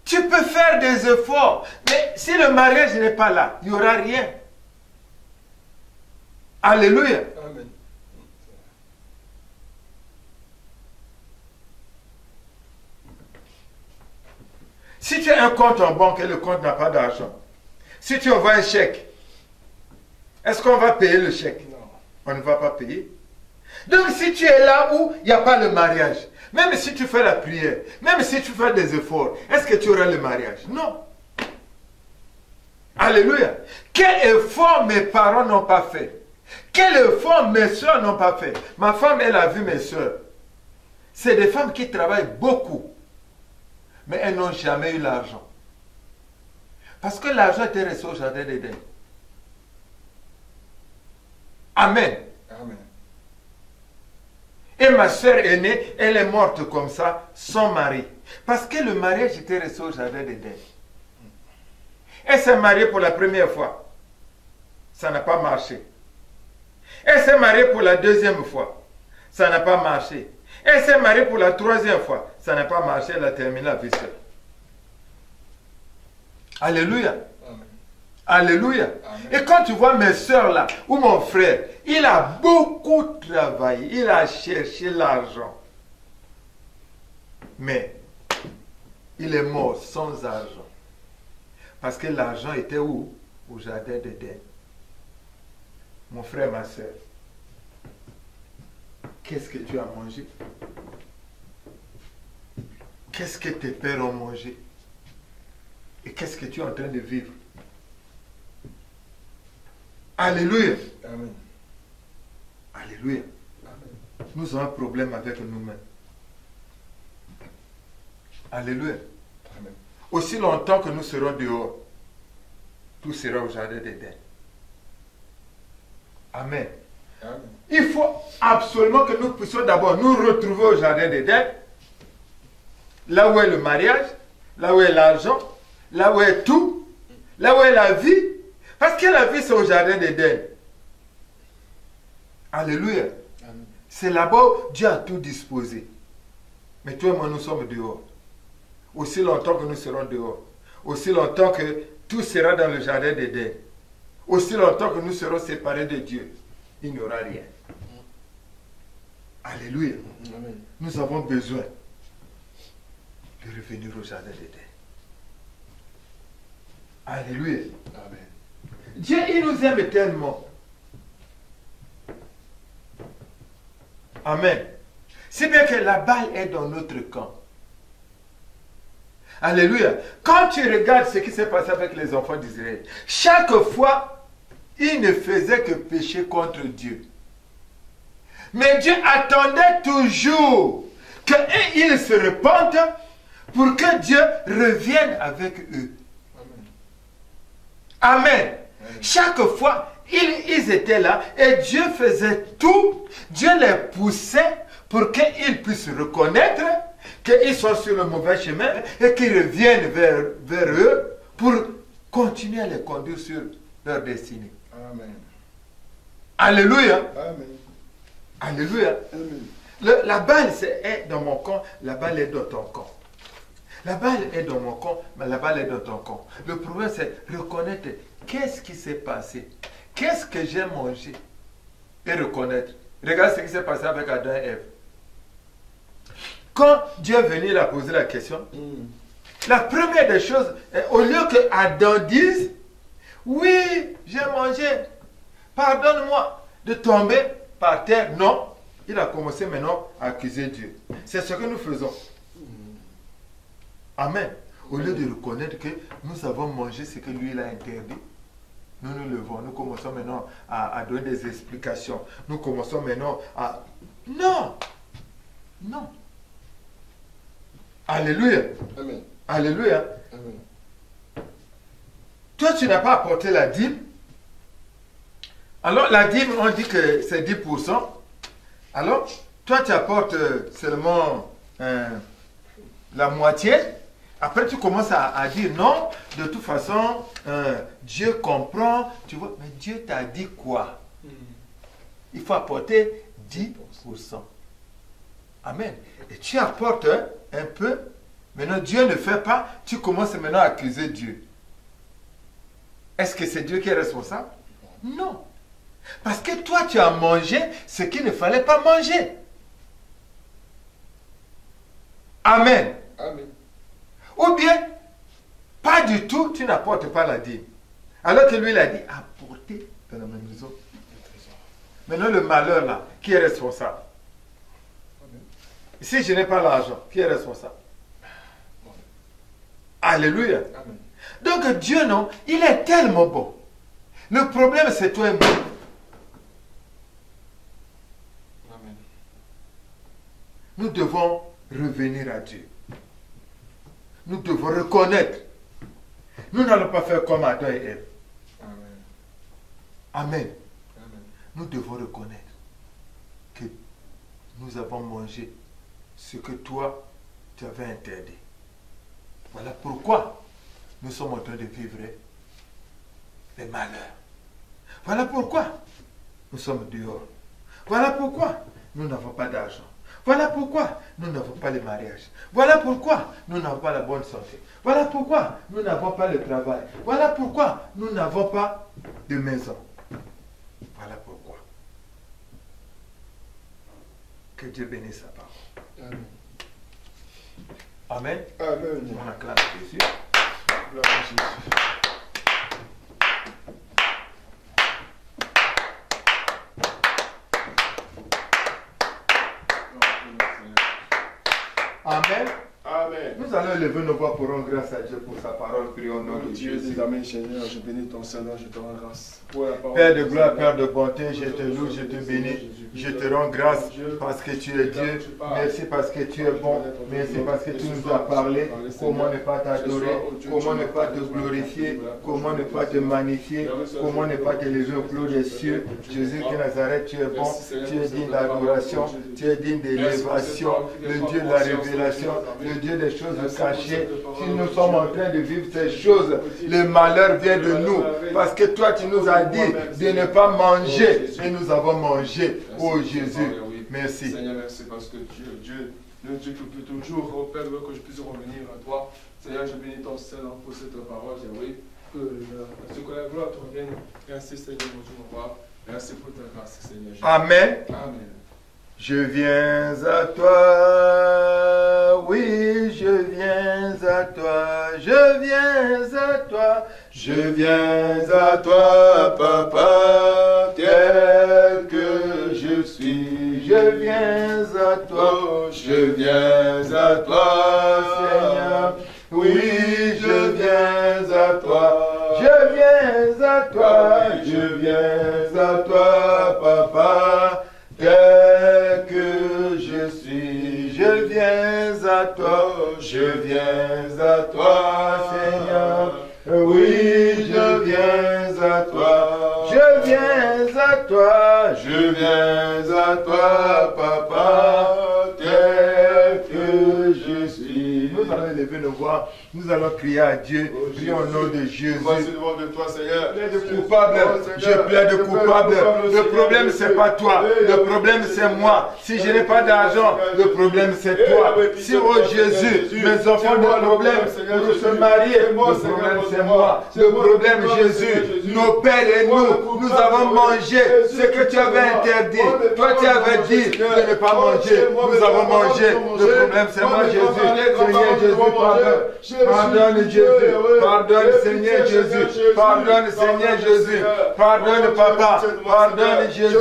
Tu peux faire des efforts, mais si le mariage n'est pas là, il n'y aura rien. Alléluia. Amen. Si tu as un compte en banque et le compte n'a pas d'argent, si tu envoies un chèque, est-ce qu'on va payer le chèque? Non. On ne va pas payer. Donc si tu es là où il n'y a pas le mariage, même si tu fais la prière, même si tu fais des efforts, est-ce que tu auras le mariage? Non. Alléluia. Quel effort mes parents n'ont pas fait. Quel effort mes soeurs n'ont pas fait. Ma femme, elle a vu mes soeurs. C'est des femmes qui travaillent beaucoup. Mais elles n'ont jamais eu l'argent. Parce que l'argent était resté au jardin d'Éden. Amen. Amen. Et ma soeur aînée, elle est morte comme ça, sans mari. Parce que le mariage était resté au jardin d'Éden. Elle s'est mariée pour la première fois. Ça n'a pas marché. Elle s'est mariée pour la deuxième fois. Ça n'a pas marché. Elle s'est mariée pour la troisième fois. Ça n'a pas marché. Elle a terminé la vie seule. Alléluia. Amen. Alléluia. Amen. Et quand tu vois mes soeurs là, ou mon frère, il a beaucoup travaillé. Il a cherché l'argent. Mais il est mort sans argent. Parce que l'argent était où? Au jardin d'Éden. Mon frère, ma soeur, qu'est-ce que tu as mangé? Qu'est-ce que tes pères ont mangé? Et qu'est-ce que tu es en train de vivre? Alléluia. Amen. Alléluia. Amen. Nous avons un problème avec nous-mêmes. Alléluia. Amen. Aussi longtemps que nous serons dehors, tout sera au jardin d'Éden. Amen. Amen. Il faut absolument que nous puissions d'abord nous retrouver au jardin d'Éden, là où est le mariage, là où est l'argent, là où est tout, là où est la vie. Parce que la vie, c'est au jardin d'Éden. Alléluia. Amen. C'est là-bas où Dieu a tout disposé. Mais toi et moi, nous sommes dehors. Aussi longtemps que nous serons dehors. Aussi longtemps que tout sera dans le jardin d'Éden. Aussi longtemps que nous serons séparés de Dieu, il n'y aura rien. Alléluia. Amen. Nous avons besoin de revenir au jardin d'Éden. Alléluia. Amen. Dieu, il nous aime tellement. Amen. C'est bien que la balle est dans notre camp. Alléluia. Quand tu regardes ce qui s'est passé avec les enfants d'Israël, chaque fois, ils ne faisaient que pécher contre Dieu. Mais Dieu attendait toujours qu'ils se repentent pour que Dieu revienne avec eux. Amen. Amen. Amen. Chaque fois, ils étaient là et Dieu faisait tout. Dieu les poussait pour qu'ils puissent reconnaître qu'ils sont sur le mauvais chemin et qu'ils reviennent vers eux pour continuer à les conduire sur leur destinée. Amen. Alléluia. Amen. Alléluia. Amen. La balle est dans mon camp, la balle est dans ton camp. La balle est dans mon camp, mais la balle est dans ton camp. Le problème, c'est reconnaître qu'est-ce qui s'est passé. Qu'est-ce que j'ai mangé? Et reconnaître. Regarde ce qui s'est passé avec Adam et Ève. Quand Dieu est venu leur poser la question, la première des choses, au lieu que Adam dise, oui, j'ai mangé, pardonne-moi de tomber par terre. Non, il a commencé maintenant à accuser Dieu. C'est ce que nous faisons. Amen. Au lieu de reconnaître que nous avons mangé ce que lui il a interdit, nous nous levons, nous commençons maintenant à donner des explications. Nous commençons maintenant à... Non! Non! Alléluia! Amen. Alléluia! Amen. Toi, tu n'as pas apporté la dîme. Alors, la dîme, on dit que c'est 10%. Alors, toi, tu apportes seulement la moitié. Après, tu commences à dire non, de toute façon, Dieu comprend. Tu vois, mais Dieu t'a dit quoi? Il faut apporter 10%. Amen. Et tu apportes un peu. Maintenant, Dieu ne fait pas. Tu commences maintenant à accuser Dieu. Est-ce que c'est Dieu qui est responsable? Non. Parce que toi, tu as mangé ce qu'il ne fallait pas manger. Amen. Amen. Ou bien, pas du tout, tu n'apportes pas la dîme. Alors que lui, il a dit, apportez dans la maison. Maintenant, le malheur là, qui est responsable? Amen. Si je n'ai pas l'argent, qui est responsable? Alléluia. Amen. Donc Dieu, non, il est tellement bon. Le problème, c'est toi et moi. Amen. Nous devons revenir à Dieu. Nous devons reconnaître. Nous n'allons pas faire comme Adam et Ève. Amen. Amen. Amen. Nous devons reconnaître que nous avons mangé ce que toi, tu avais interdit. Voilà pourquoi nous sommes en train de vivre les malheurs. Voilà pourquoi nous sommes dehors. Voilà pourquoi nous n'avons pas d'argent. Voilà pourquoi nous n'avons pas le mariage. Voilà pourquoi nous n'avons pas la bonne santé. Voilà pourquoi nous n'avons pas le travail. Voilà pourquoi nous n'avons pas de maison. Voilà pourquoi. Que Dieu bénisse sa parole. Amen. Amen. Amen. On acclame Jésus. Gloire à Jésus. Amen. Amen. Nous allons lever nos voix pour rendre grâce à Dieu pour sa parole. Prions au nom de Dieu Jésus. des Amen, Seigneur, je bénis ton Saint-Nom, je te rends grâce pour la parole. Père de gloire, Père de bonté, je te loue, je te bénis, je te rends grâce parce que tu es Dieu. Merci parce que tu es bon. Merci parce que tu nous as parlé. Comment ne pas t'adorer, comment ne pas te glorifier, comment ne pas te magnifier, comment ne pas te lever au plus des cieux. Jésus de Nazareth, tu es bon, tu es digne d'adoration, tu es digne d'élévation, le Dieu de la révélation, le Dieu des choses cachées. Si nous sommes en train de vivre ces choses, le malheur vient de nous. Parce que toi, tu nous as dit de ne pas manger. Et nous avons mangé. Oh Jésus, merci. Seigneur, merci parce que Dieu, le Dieu qui peut toujours, oh Père, que je puisse revenir à toi. Seigneur, je bénis ton Saint-Nom pour cette parole, Yahweh. Que la gloire te revienne. Merci, Seigneur, mon Dieu, mon roi. Merci pour ta grâce, Seigneur. Amen. Amen. Je viens à toi, oui, je viens à toi, je viens à toi, je viens à toi, Papa, tel que je suis, je viens à toi, je viens à toi, Seigneur, oui, je viens à toi, je viens à toi, je viens à toi, Papa, tel que je suis, je viens à toi, je viens à toi, Seigneur. Oui, je viens à toi, je viens à toi, je viens à toi, Papa, tel que je suis. Nous allons lever nos voix, nous allons crier à Dieu, prions au nom de Jésus. Devant de toi, Seigneur. Plaide coupable, je plaide coupable. Le problème, c'est pas toi, le problème, c'est moi. Si je n'ai pas d'argent, le problème, c'est toi. Si, oh Jésus, mes enfants ont des problèmes pour se marier, le problème, c'est moi. Le problème, Jésus, nos pères et nous avons mangé ce que tu avais interdit. Toi, tu avais dit de ne pas manger. Nous avons mangé. Le problème, c'est moi, Jésus. Seigneur Jésus, pardonne. Pardonne, Jésus. Pardonne, Seigneur Jésus. Pardonne, Seigneur Jésus. Pardonne, Papa. Pardonne, Jésus.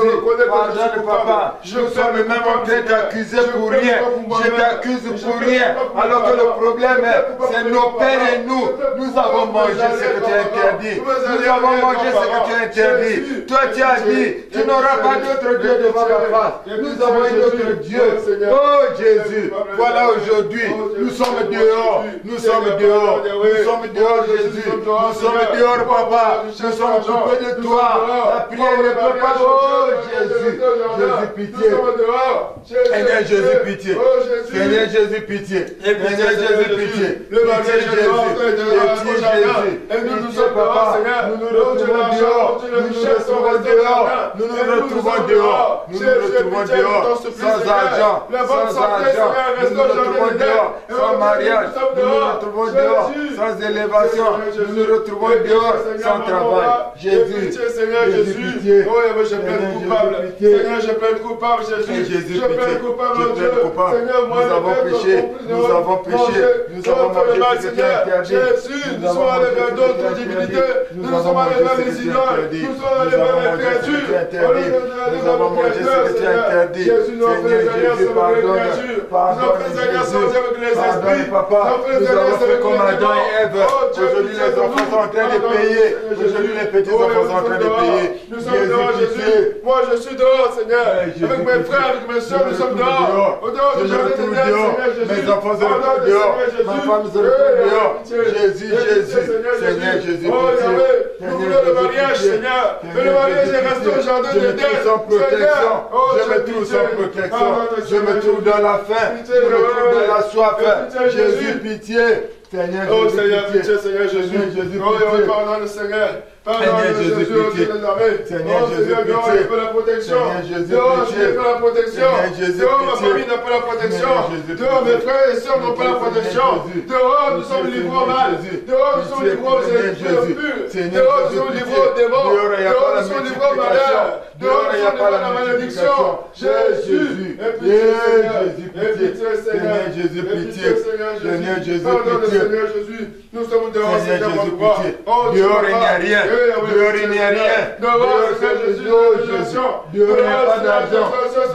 Pardonne, Papa. Nous sommes même en train d'accuser pour rien. Je t'accuse pour rien. Alors que le problème, c'est nos pères et nous. Nous avons mangé ce que tu as interdit. Nous avons mangé ce que tu as interdit. Toi, tu as dit, tu n'auras pas d'autre Dieu devant ta face. Nous avons un autre Dieu. Oh Jésus, voilà aujourd'hui, nous sommes dehors. Nous sommes dehors. Nous sommes dehors, Jésus. Nous sommes dehors, Papa. Nous sommes coupés de toi. La prière ne peut pas. Oh Jésus. Jésus, pitié. Seigneur Jésus, pitié. Seigneur Jésus, pitié. Seigneur Jésus, pitié. Pitié, Jésus. Pitié, Papa. Nous nous retrouvons dehors. Nous nous retrouvons dehors. Nous nous retrouvons dehors. Nous nous retrouvons dehors. Sans argent. Sans argent. Nous nous retrouvons dehors. Sans mariage. Nous nous retrouvons dehors. Sans élévation. Nous nous retrouvons dehors. Sans travail. Jésus. Jésus, pitié. Oh, je plaide coupable. Seigneur, je plaide coupable, Jésus. Je plaide coupable, mon Dieu. Seigneur, moi, nous avons péché. Nous avons péché. Nous avons mangé ce que tu as interdit. Jésus, nous sommes allés vers d'autres divinités. Nous sommes allés vers les idoles. Nous sommes allés vers les créatures. Nous avons mangé ce que tu as interdit. Jésus, nous avons fait les alliances avec les créatures. Nous avons fait les alliances avec les esprits. papa, nous avons fait comme Adam et Ève. Aujourd'hui, les enfants sont en train de payer. Aujourd'hui, les petits enfants sont en train de payer. Nous sommes dehors, Jésus. Moi, je suis dehors, Seigneur. Avec mes frères, avec mes soeurs, nous sommes dehors. Au dehors du jardin d'Éden, Seigneur Jésus. Mes enfants se retrouvent dehors. Ma femme se retrouve dehors. Jésus, Seigneur Jésus. Oh, Yahweh, nous voulons le mariage, Seigneur. Mais le mariage est resté au jardin d'Éden. Je me trouve sans protection. Je me trouve dans la faim. Je me trouve dans la soif. Jésus, pitié. Seigneur Jésus, oh Seigneur, pitié, Seigneur Jésus. Oh, pardonne, Seigneur. Seigneur Jésus, pitié. Seigneur Jésus, pitié. La protection. Seigneur Jésus, pitié. La protection. Seigneur Jésus, ma famille n'a pas la protection. Dehors, mes frères et sœurs n'ont pas la protection. Dehors, nous sommes livrés au mal. Dehors, nous sommes livrés aux esprits impurs. Dehors, nous sommes livrés aux démons. Dehors, nous sommes livrés au malheur. Dehors, nous sommes livrés à la malédiction. Jésus, pitié, Seigneur Jésus, pitié. Seigneur Jésus, pitié. Seigneur Jésus, nous sommes dehors, Seigneur Jésus, pitié. Dehors, il n'y a rien. Dehors, il n'y a rien. Dehors, Seigneur Jésus, dehors, il n'y a pas d'argent.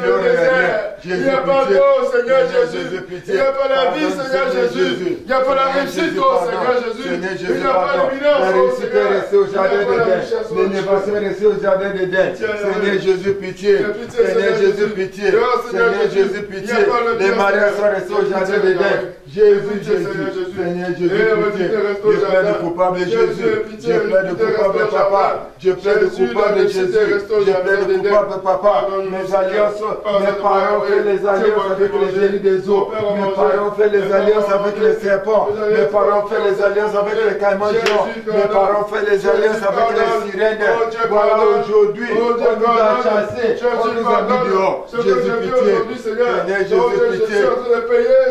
Dehors, il n'y a rien. Il n'y a pas d'eau, Seigneur Jésus. Il n'y a pas la vie, Seigneur Jésus. Il n'y a pas la réussite, Seigneur Jésus. Il n'y a pas l'éminence, la réussite est restée au jardin d'Éden. L'élévation est restée au jardin d'Éden. Seigneur Jésus, pitié. Seigneur Jésus, pitié. Seigneur Jésus, pitié. Les mariages sont restés au jardin d'Éden. Jésus, Seigneur Jésus, pitié. Je plaide de coupable, Jésus. Je plaide de coupable, papa. Je plaide de coupable, Jésus. Je plaide de coupable, papa. Mes alliances, mes parents ont fait les alliances avec les génies des eaux. Mes parents ont fait les alliances avec les serpents. Mes parents ont fait les alliances avec les caïmans géants. Mes parents ont fait les alliances avec les sirènes. Voilà, aujourd'hui, on nous a chassés. On nous a mis dehors. Jésus, pitié. Seigneur Jésus, pitié.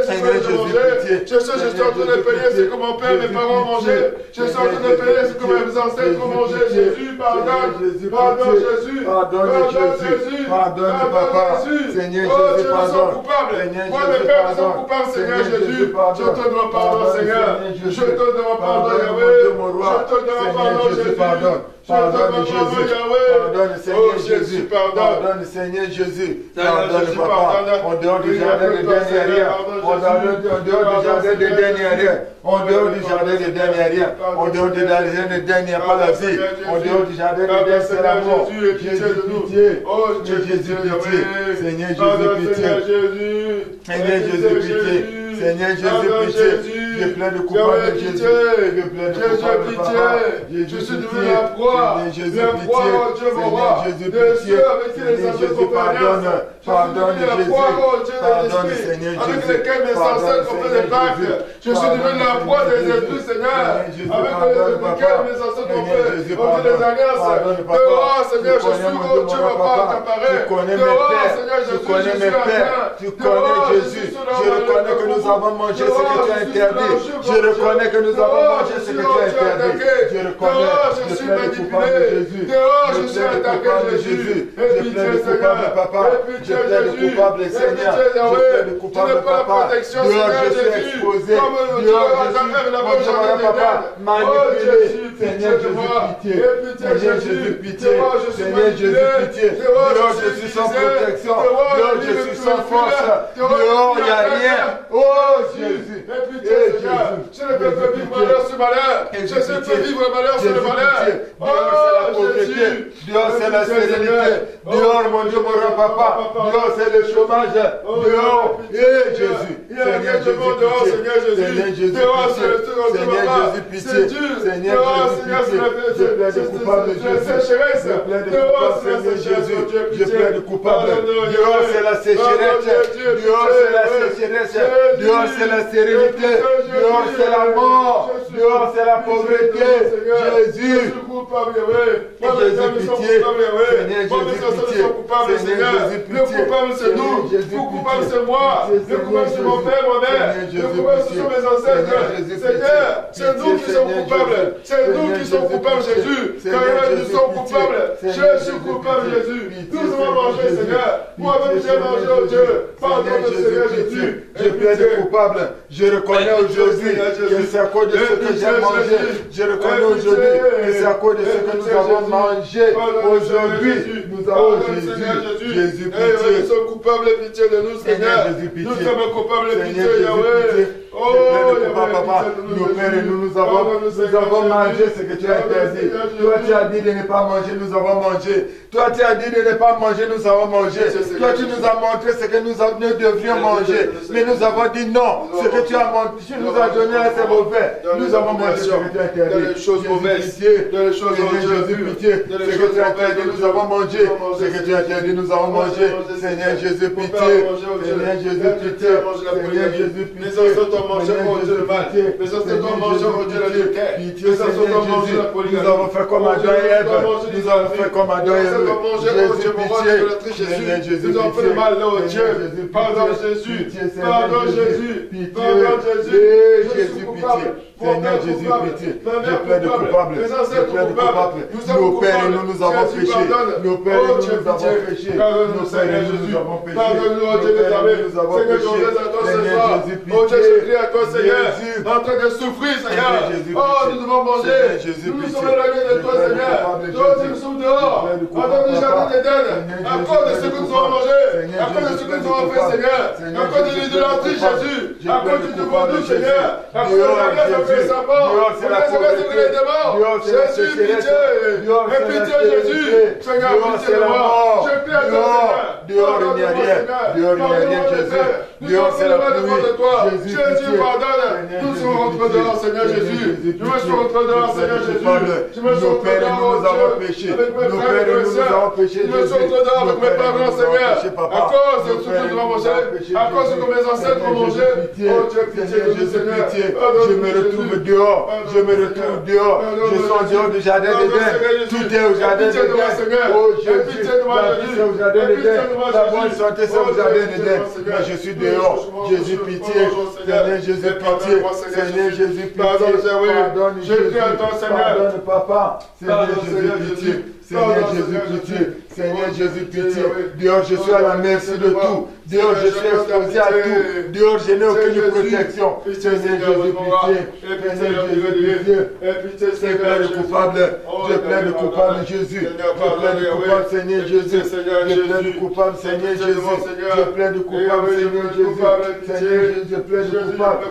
Seigneur Jésus, pitié. Je sais, je suis en train de payer ce que mon père, mes parents mangeaient. Je suis en train de payer ce que mes ancêtres mangeaient. Jésus, pardonne. Pardonne, Jésus. Pardonne, Jésus. Pardonne, papa. Seigneur Jésus, pardonne. Moi, mes pères sont coupables, Seigneur Jésus. Je te demande pardon, Seigneur. Je te demande pardon, Yahweh. Je te demande pardon, Jésus. Pardonne, Jésus. Pardonne, Seigneur Jésus. Pardonne, Seigneur Jésus. Pardonne, papa. En dehors du jardin de dernière. En dehors du jardin de dernière. En dehors du jardin de dernière. En dehors du jardin de dernière, pas la vie. En dehors du jardin de dernière, c'est la mort. Jésus, pitié. Jésus, pitié. Seigneur Jésus, pitié. Seigneur Jésus, pitié. Seigneur Jésus, pitié. Je plains de coupable, Jésus. Je plains de coupable, papa. Je suis devenu la proie. Jésus, La proie, oh Dieu, mon roi. Jésus, pitié. Seigneur Jésus, pardonne. Pardonne, Jésus. Pardonne, Seigneur Jésus. Avec lesquels mes ancêtres ont fait des pactes. Je suis devenu la proie des esprits, Seigneur. Avec lesquels mes ancêtres ont fait des alliances. Dehors, Seigneur, je suis, oh Dieu, mon papa, t'apparaît. Tu connais mes pères. Tu connais mes pères. Tu connais Jésus. Je reconnais que nous avons mangé ce que tu as interdit. Je reconnais que nous avons mangé ce que tu as interdit. Je reconnais. Je plains de coupable, Jésus. Je plains de coupable, Jésus. Je plains de coupable, papa. Je plains de coupable, Seigneur. Je plains de coupable, papa. Dehors, je suis exposé. Dehors, je suis, papa, manipulé. Seigneur Jésus, pitié. Seigneur Jésus, pitié. Seigneur Jésus, pitié. Dehors, je suis sans protection. Dehors, je suis sans force. Dehors, il n'y a rien. Oh, Jésus. Je ne peux pas vivre malheur sur malheur. Je ne peux vivre malheur sur le malheur. Dehors, c'est la pauvreté. Dehors, c'est la sérénité. Dehors, mon Dieu, mon roi, papa. Dehors, c'est le chômage. Dehors, Jésus. Seigneur Jésus, Seigneur Jésus, pitié. Seigneur Jésus, pitié. Je plains de coupable, Jésus. Je plains de coupable, Seigneur Jésus. Je plains de coupable. Dehors, c'est la sécheresse. Dehors, c'est la sécheresse. Dehors, c'est la sérénité. Dehors, c'est la mort. Dehors, c'est la pauvreté. Jésus. Jésus, pitié. Seigneur Jésus, pitié. Le coupable, c'est nous. Le coupable, c'est moi. Le coupable, c'est mon père, ma mère. Le coupable, ce sont mes ancêtres. Seigneur, c'est nous qui sommes coupables. C'est nous qui sommes coupables, Jésus. Car nous sommes coupables. Je suis coupable, Jésus. Nous avons mangé, Seigneur. Moi-même, j'ai mangé, oh Dieu. Pardonne, Seigneur Jésus. Je plains de coupable. Je reconnais aujourd'hui que c'est à cause de ce que j'ai mangé. Je reconnais aujourd'hui que c'est à cause de ce que nous avons mangé. Aujourd'hui, nous avons Jésus. Jésus, pitié. Nous sommes coupables, pitié de nous, Seigneur. Nous sommes coupables, pitié, Yahweh. Papa. Nos pères et nous avons mangé ce que tu as interdit. Toi, tu as dit de ne pas manger, nous avons mangé. Toi, tu as dit de ne pas manger, nous avons mangé. Toi, tu nous as montré ce que nous devrions manger. Mais nous avons dit non. Ce que tu nous as donné, c'est mauvais. Nous avons mangé ce que tu as interdit. Dans les choses mauvaises. Dans les choses Jésus, pitié. Ce que tu as interdit, nous avons mangé. Ce que tu as interdit, nous avons mangé. Seigneur Jésus, pitié. Seigneur Jésus, pitié. Seigneur Jésus, pitié. Les ancêtres ont mangé au Dieu le mal. Les ancêtres ont mangé au Dieu l'adultère. Les ancêtres ont mangé la polygamie. Nous avons fait comme Adam et Ève. Nous avons fait comme Adam et Ève. Nous avons mangé au Dieu Jésus. Nous avons fait le mal au Dieu. Pardon Jésus. Pardon Jésus. Pardon Jésus. Jésus, pitié. Seigneur Jésus, pitié. Je plaide coupable. Je plaide coupable. Nos pères et nous avons péché. Nos pères et nous avons péché. Nos pères et nous avons péché. Pardonne-nous, oh Dieu d'éternel. Seigneur, je reviens à toi ce soir. Oh Dieu, je crie à toi, Seigneur. En train de souffrir, Seigneur. Oh, nous devons manger. Nous sommes éloignés de toi, Seigneur. Oh, nous sommes dehors. En tant que jardin d'Éden. À cause de ce que nous avons mangé. À cause de ce que nous avons fait, Seigneur. À cause de l'idolâtrie, Jésus. À cause du vaudou, Seigneur. À cause de la grâce de Satan. À cause de les démons. Jésus, pitié. Et pitié, Jésus. Seigneur, pitié de moi. Je prie à toi, Seigneur. Dehors, il n'y a rien. Dehors, il n'y a rien, Jésus. Dehors, c'est la pluie. Jésus, pardonne. Nous sommes rentrés dehors, Seigneur Jésus. Je me suis rentré dehors, Seigneur Jésus. Je me suis rentré dehors, nous avons péché. Avec mes frères et mes sœurs. Je me suis rentré dehors avec mes parents, Seigneur. À cause de ce que nous avons mangé. À cause de ce que mes ancêtres ont mangé. Oh Dieu, pitié de nous, Seigneur. Je me retrouve dehors. Je me retrouve dehors. Je suis en dehors du jardin d'Éden. Tout est au jardin d'Éden. Oh Jésus, la vie c'est au jardin d'Éden. La bonne santé c'est au jardin d'Éden. Mais je suis dehors. Jésus, pitié. Seigneur Jésus, pitié. Seigneur Jésus, pitié. Pardonne Jésus. Pardonne Papa. Seigneur Jésus, pitié. Seigneur Jésus, pitié. Seigneur Jésus, pitié. Dehors, je suis à la merci de tout. Dehors, je suis exposé à tout. Dehors, je n'ai aucune protection. Seigneur Jésus, pitié. Seigneur Jésus, pitié. Je plaide coupable. Je plaide coupable, Jésus. Je plaide coupable, Seigneur Jésus. Je plaide coupable, Seigneur Jésus. Je plaide coupable, Seigneur Jésus. Seigneur Jésus, je plaide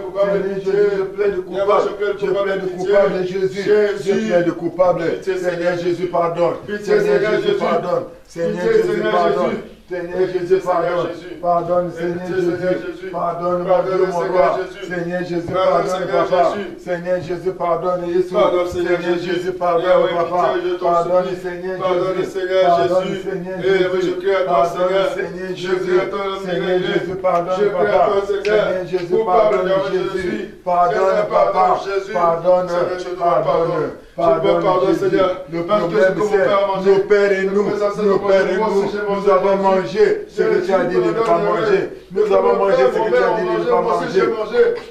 coupable. Seigneur Jésus, je plaide coupable. Je plaide coupable, Jésus. Je plaide coupable. Seigneur Jésus, pardonne. Seigneur Jésus, pardonne. Seigneur Jésus, pardonne. Seigneur Jésus, pardonne. Pardonne, Seigneur Jésus. Pardonne, mon Dieu, mon roi. Seigneur Jésus, pardonne, Papa. Seigneur Jésus, pardonne, Jésus. Seigneur Jésus, pardonne, Papa. Pardonne, Seigneur Jésus. Pardonne, Seigneur Jésus. Pardonne, Seigneur Jésus. Seigneur Jésus, pardonne, Papa. Seigneur Jésus, pardonne, Jésus. Pardonne, Papa. Pardonne, pardonne. Pardonne, Seigneur. Le problème, c'est nos pères et nous. Nos pères et nous avons mangé ce que tu as dit de ne pas manger. Nous avons mangé ce que tu as dit de ne pas manger.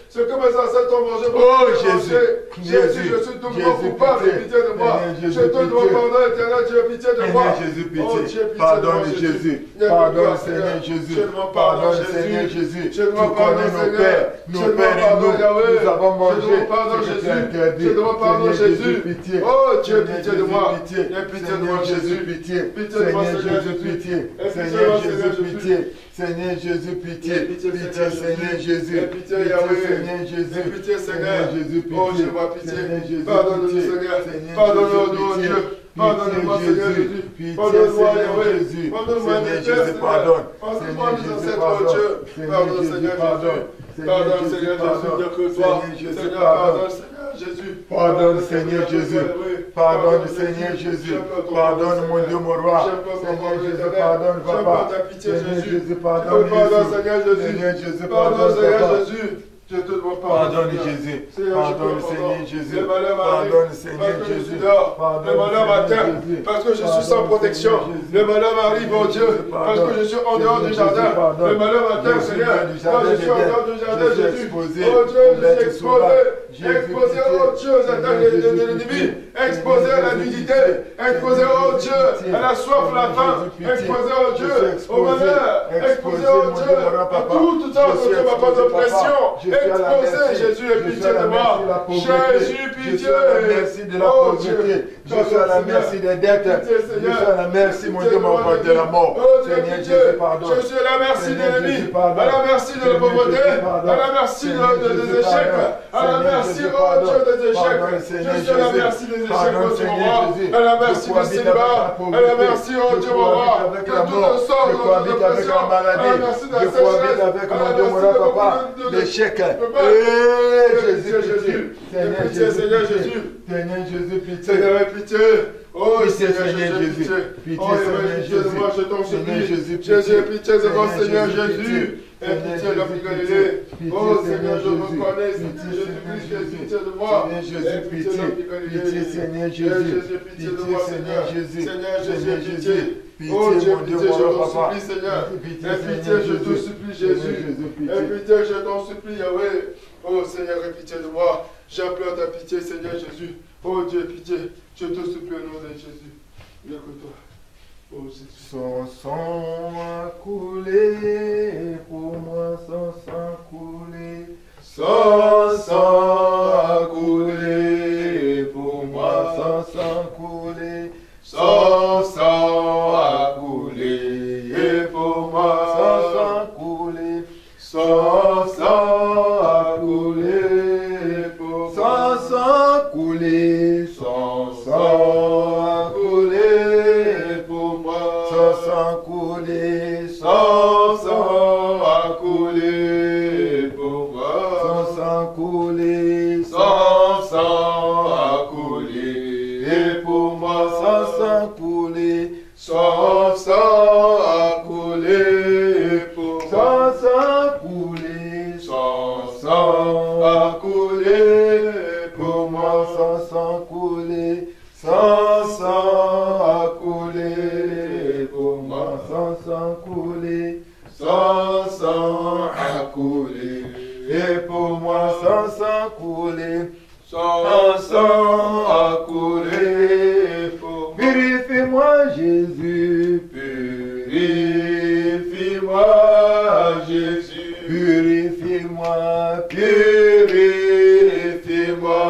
Ce que mes ancêtres ont mangé. Oh Jésus. Jésus. Je suis doublement coupable. Pitié de moi. Je te demande pardon, éternel Dieu, pitié de moi. Jésus, pitié. Pardonne Jésus. Pardonne Seigneur Jésus. Pardonne Seigneur Jésus. Tu connais nos pères. Nos pères et nous avons mangé ce que tu as interdit. Je demande pardon Jésus. Pitié. Oh Dieu, pitié de moi. Pitié. Pitié de moi Jésus. Pitié. Pitié de moi Seigneur Jésus, pitié. Seigneur Jésus, pitié. Seigneur Jésus, pitié. Pitié, Seigneur Jésus. Pitié, Seigneur Jésus. Pitié, Seigneur Jésus, pitié. Oh, je vois pitié. Jésus, pardonne-nous, Seigneur. Pardonne-nous, Dieu. Pardonne-moi, Seigneur Jésus. Pardonne-moi, Yahweh. Pardonne-moi, Jésus, pardonne. Pardonne-moi, mes ancêtres, Dieu. Pardonne, Seigneur Jésus. Pardonne, Seigneur Jésus, Dieu que toi. Seigneur, pardonne, Seigneur Jésus. Pardonne, Seigneur Jésus. Pardonne, Seigneur Jésus. Pardonne, mon Dieu, mon roi. Seigneur Jésus, pardonne, Papa. Seigneur Jésus, pardonne, Seigneur Jésus, pardonne, Papa. Je te demande pardonne Jésus. Pardonne Seigneur Jésus. Pardonne Seigneur Jésus. Le malheur m'atteint parce que je suis sans protection. Le malheur m'arrive, oh Dieu, parce que je suis en dehors du jardin. Le malheur m'atteint, Seigneur. Quand je suis en dehors du jardin, Jésus. Oh Dieu, je suis exposé. Exposé, oh Dieu, aux attaques de l'ennemi. Exposé à la nudité. Exposé, oh Dieu, à la soif, la faim. Exposé, oh Dieu, au malheur. Exposé, oh Dieu, à toute sorte de d'oppression. exposé, Jésus, et pitié de moi. Jésus, pitié. Merci de la pauvreté. Je suis à la merci des dettes. Je suis à la merci, mon Dieu, mon Père de la mort. Seigneur Jésus, pardonne. Je suis à la merci de l'ennemi, à la merci de la pauvreté, à la merci des échecs, à la merci, oh Dieu, des échecs. Je suis à la merci des échecs, oh Dieu, à la merci du célibat, à la merci, oh Dieu, mon roi, de toutes sortes de pressions, à la merci de la sécheresse, à la merci de papa, l'échec. Jésus, Seigneur Jésus, Seigneur Jésus, pitié. Seigneur, pitié. Oh Seigneur Jésus, pitié. Pitié, Oh, Seigneur pitié de moi, je t'en supplie. Jésus, Jésus, pitié de moi, Seigneur Jésus. Et pitié de la Galilée. Oh Seigneur, je reconnais, Jésus-Christ, pitié de moi. Jésus, pitié. Pitié, Seigneur Jésus. Pitié de moi, Seigneur. Jésus. Seigneur Jésus, pitié. Oh Dieu, pitié, je t'en supplie, Seigneur. Et pitié, je te supplie, Jésus. Et pitié, je t'en supplie, Yahweh. Oh Seigneur, aie pitié de moi. J'implore ta pitié, Seigneur Jésus. Oh Dieu, pitié. Je te supplie au nom de Jésus. Viens que toi. Oh Jésus. Son sang a coulé pour moi, son sang coulé. Son sang a coulé pour moi, son sang coulé. Son sang a coulé pour moi, son sang coulé. Son sang a coulé pour moi. Son sang coulé, son sang a coulé pour moi. Son sang coulé, son sang a coulé pour moi. Son sang coulé, son sang a coulé pour moi. Son sang coulé, son sang a coulé pour moi. Son sang coulé, son sang a coulé pour moi. Son sang coulé, son sang a coulé pour moi. Son sang coulé, son sang a coulé pour moi. Son sang coulé, son sang a coulé pour moi. Purifie-moi, Jésus, purifie-moi, Jésus, purifie-moi, purifie-moi,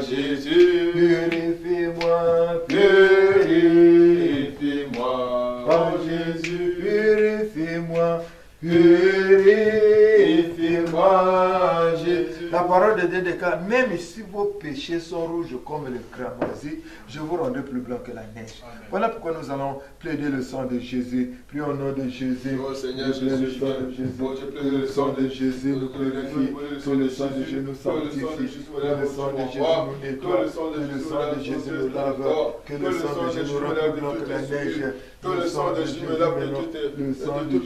Jésus, purifie-moi, purifie-moi, oh Jésus, purifie-moi, purifie-moi, Jésus. La parole de Dieu déclare, même si vos péchés sont rouges comme le cramoisi, je vous rendrai plus blanc que la neige. Amen. Voilà pourquoi nous allons plaider le sang de Jésus. Prions au nom de Jésus. Oh Seigneur Jésus, le sang de Jésus. Oh, le sang de Jésus nous purifie. Que le sang de Jésus nous sanctifie. Que le sang de Jésus nous nettoie. Que le sang de Jésus nous lave. Que le sang de Jésus nous rend plus blanc que la neige. Que le sang de Jésus me lave de tout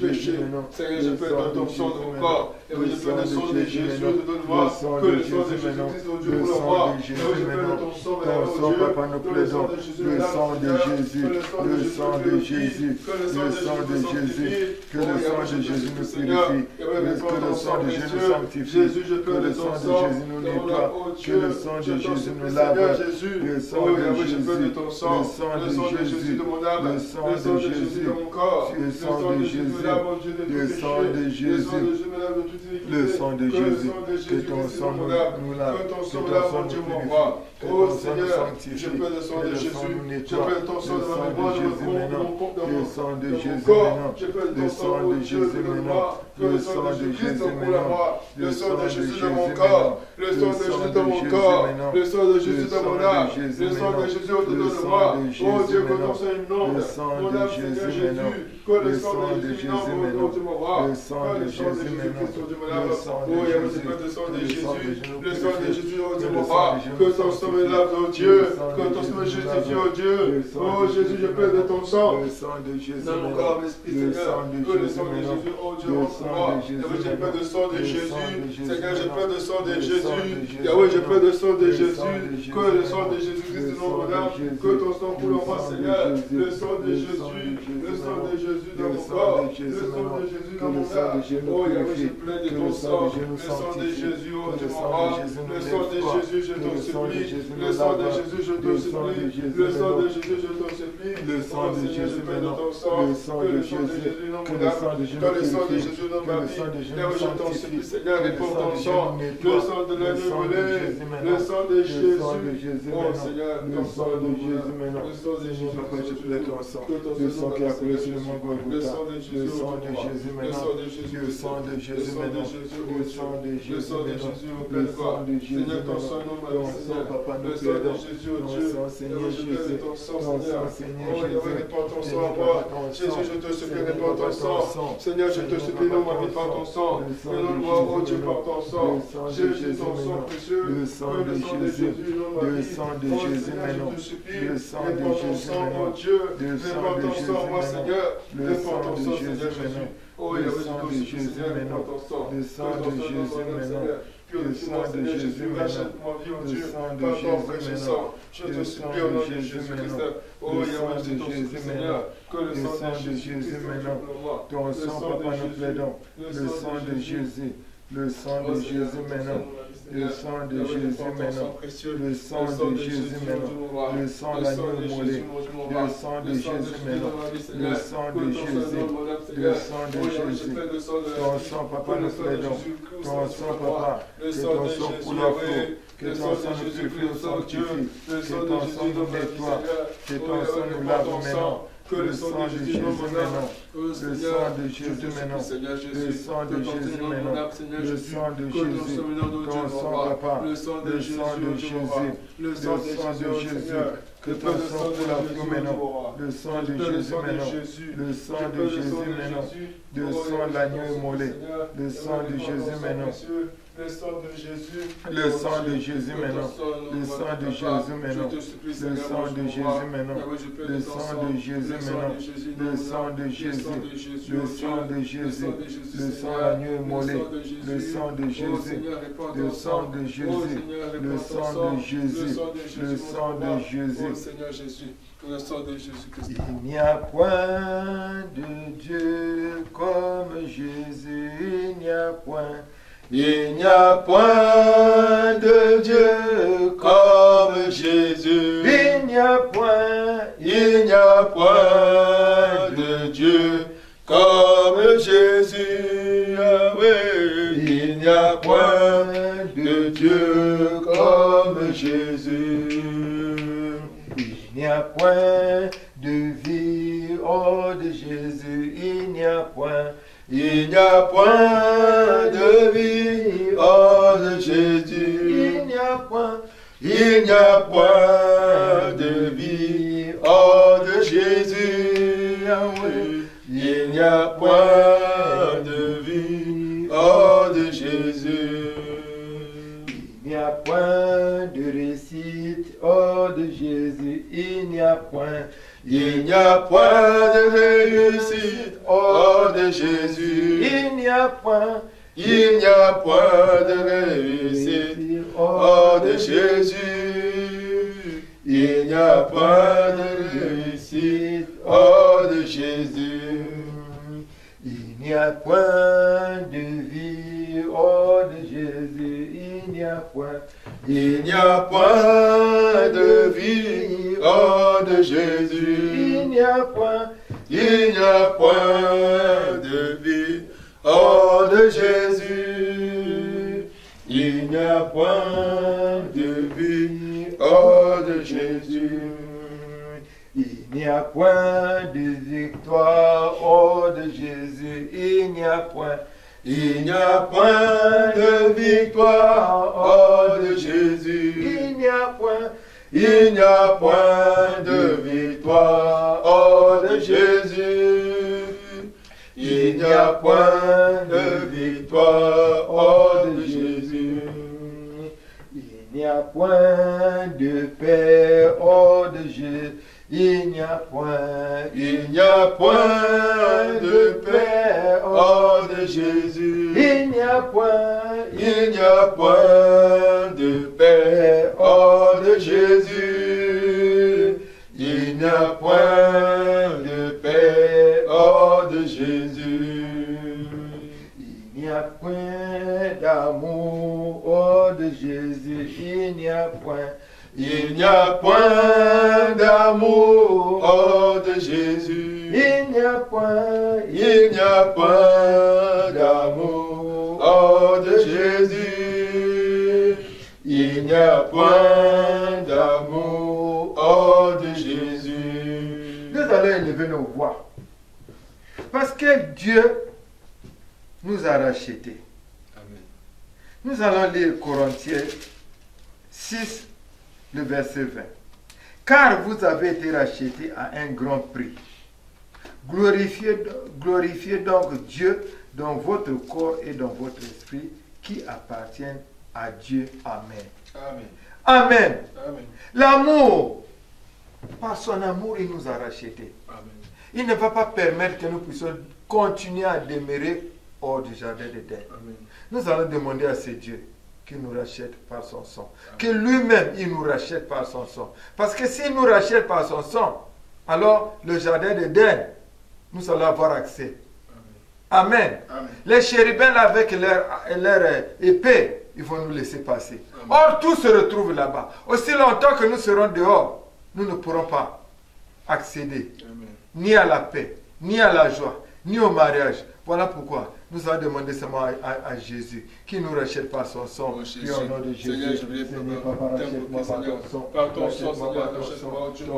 péché. Seigneur, je peux dans ton sang de mon corps. Et je peux le sang de Jésus de donne-moi. Que le sang de Jésus-Christ, oh Dieu, pour moi. Et je peux de ton sang, Papa, nous plaisons. Le sang de Jésus. Le sang de Jésus. Le sang de Jésus. Que le sang de Jésus nous purifie. Que le sang de Jésus nous sanctifie. Que le sang de Jésus nous nettoie. Que le sang de Jésus nous lave. Le sang de Jésus. Le sang de Jésus. Le sang de Jésus de mon corps, le sang de Jésus, le sang de Jésus, le sang de Jésus, que ton sang nous lave, que ton sang nous purifie, que ton sang nous sanctifie, que le sang de Jésus nous nettoie, le sang de Jésus maintenant, le sang de Jésus maintenant, le sang de Jésus maintenant, le sang de Jésus de mon corps, le sang de Jésus de mon corps, le sang de Jésus de mon âme, le sang de Jésus autour de moi, oh Dieu, que ton sang inonde, mon âme, Seigneur Jésus, que le sang de Jésus maintenant, le sang de Jésus maintenant, le sang de Jésus, le sang de Jésus, oh Dieu, mon roi, que ton sang me lave, oh Dieu, que ton sang me justifie, oh Dieu, oh Jésus, je peux de ton sang, le sang de Jésus, dans mon corps, esprit, Seigneur, que le sang de Jésus, oh Dieu, mon roi, Yahweh, j'ai peur de sang de Jésus, Seigneur, j'ai peur de sang de Jésus, Yahweh, j'ai peur de sang de Jésus, que le sang de Jésus-Christ, mon âme, que ton sang coule en moi, Seigneur, le sang de Jésus, le sang de Jésus dans mon corps, le sang de Jésus dans mon âme, oh Yahweh, je pleure plein de ton sang. Le sang de Jésus, oh Dieu mon roi. Le sang de Jésus, je t'en supplie. Le sang de Jésus, je t'en supplie. Le sang de Jésus, je t'en supplie. Le sang de Jésus maintenant. Le sang de Jésus non mon âme. Dans le sang de Jésus non ma vie. Là où je t'en supplie, Seigneur, réponds ton sang. Le sang de l'agneau volé. Le sang de Jésus. Oh Seigneur, le sang de Jésus maintenant. Le sang de Jésus. Papa, je plaide ton sang. Le sang qui a coulé sur le mont Golgotha. Le sang de Jésus maintenant. Le sang de Jésus maintenant. Le sang de Jésus maintenant. Le sang de Jésus maintenant. Ton sang, papa, nous plaidons. Ton sang, Seigneur Jésus. Ton sang, Seigneur Jésus. Ton sang, Jésus, je te supplie, réponds ton sang. Seigneur, je te supplie, non, ma vie par ton sang. Non, oh Dieu, par ton sang. Jésus, ton sang précieux. Le sang de Jésus. Le sang de Jésus maintenant. Le sang de Jésus maintenant. Dieu, le sang de Jésus maintenant. Le sang de Jésus maintenant. Oh, le sang de Jésus maintenant. Le sang de Jésus maintenant. Le sang de Jésus maintenant. Le sang de Jésus maintenant. Je te supplie au nom de Jésus-Christ. Oh, le sang de Jésus maintenant. Le sang de Jésus maintenant. Ton sang, papa, nous plaidons. Le sang de Jésus. Le sang de Jésus maintenant. Le sang de Jésus maintenant. Le sang de Jésus maintenant. Le sang d'agneau immolé. Le sang de Jésus maintenant. Le sang de Jésus. Le sang de Jésus. Ton sang, papa, nous plaidons. Ton sang, papa. Que ton sang coule à flot. Que ton sang nous purifie, nous sanctifie. Que ton sang nous nettoie. Que ton sang nous lave maintenant. Le sang de Jésus maintenant. Le sang de Jésus maintenant. Le sang de Jésus maintenant. Le sang de Jésus. Ton sang, papa. Le sang de Jésus. Le sang de Jésus. Que ton sang coule à flot maintenant. Le sang de Jésus maintenant. Le sang de Jésus maintenant. Le sang de l'agneau immolé. Le sang de Jésus maintenant. Le sang de Jésus. Le sang de Jésus maintenant. Le sang de Jésus maintenant. Le sang de Jésus maintenant. Le sang de Jésus maintenant. Le sang de Jésus. Le sang de Jésus. Le sang d'agneau immolé. Le sang de Jésus. Le sang de Jésus. Le sang de Jésus. Le sang de Jésus. Seigneur Jésus. Le sang de Jésus-Christ. Il n'y a point de Dieu comme Jésus. Il n'y a point. Il n'y a point de Dieu comme Jésus. Il n'y a point de Dieu comme Jésus. Ah oui. Il n'y a point de Dieu comme Jésus. Il n'y a point de vie hors de Jésus. Il n'y a point. Il n'y a point de vie hors de Jésus. Il n'y a point de vie hors de Jésus. Il n'y a point de vie hors de Jésus. Il n'y a point de réussite hors de Jésus. Il n'y a point. Il n'y a point de réussite hors de Jésus. Il n'y a point de réussite hors de Jésus. Il n'y a pas de réussite hors de Jésus. Il n'y a point de vie hors de Jésus. Il n'y a point de vie hors de Jésus. Il n'y a point de vie hors de Jésus. Il n'y a point de vie hors de Jésus. Il n'y a point de victoire hors de Jésus. Il n'y a point de victoire hors de Jésus. Il n'y a point de victoire hors de Jésus. Il n'y a point de victoire hors de Jésus. Il n'y a point de paix hors de Jésus. Il n'y a point de paix hors de Jésus. Il n'y a point de paix hors de Jésus. Il n'y a point de paix hors de Jésus. Il n'y a point Jésus, il n'y a point d'amour hors de Jésus. Il n'y a point d'amour hors de Jésus. Il n'y a point d'amour hors de Jésus. Nous allons élever nos voix. Parce que Dieu nous a rachetés. Amen. Nous allons lire Corinthiens 6, le verset 20. Car vous avez été rachetés à un grand prix. Glorifiez donc Dieu dans votre corps et dans votre esprit qui appartiennent à Dieu. Amen. Amen. Amen. Amen. L'amour, par son amour, il nous a rachetés. Amen. Il ne va pas permettre que nous puissions continuer à demeurer hors du jardin d'Éden. Nous allons demander à ce Dieu qu'il nous rachète par son sang. Amen. Que lui-même, il nous rachète par son sang. Parce que s'il nous rachète par son sang, alors le jardin d'Éden, nous allons avoir accès. Amen. Amen. Amen. Les chérubins avec leur épée, ils vont nous laisser passer. Amen. Or, tout se retrouve là-bas. Aussi longtemps que nous serons dehors, nous ne pourrons pas accéder. Amen. Ni à la paix, ni à la joie, ni au mariage. Voilà pourquoi nous allons demander seulement à Jésus qui nous rachète par son sang. Puis au nom de Jésus, Seigneur, Papa, rachète-moi par ton sang. Par ton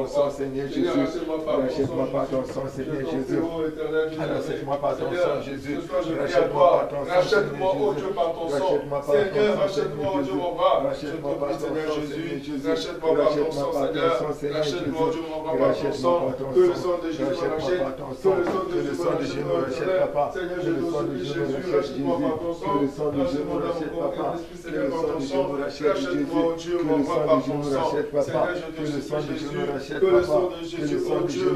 sang, Seigneur Jésus. Rachète-moi par ton sang, Seigneur Jésus. Rachète-moi par ton sang, Jésus. Rachète-moi par ton sang, rachète-moi, oh Dieu, par ton sang. Seigneur, rachète-moi, oh Dieu, mon bras. Rachète-moi par ton sang, Jésus. Rachète-moi par ton sang, Seigneur. Rachète-moi, oh Dieu, mon bras, par ton sang. Que le sang de Jésus me rachète. Que le sang de Jésus me rachète, Papa. Seigneur, je te supplie, Jésus, rachète-moi par ton sang. Rachète-moi dans mon corps, Esprit Seigneur, par ton sang. Rachète-moi, oh Dieu, mon bras, par ton sang. Seigneur, je te supplie, Jésus, que le sang de Jésus, oh Dieu,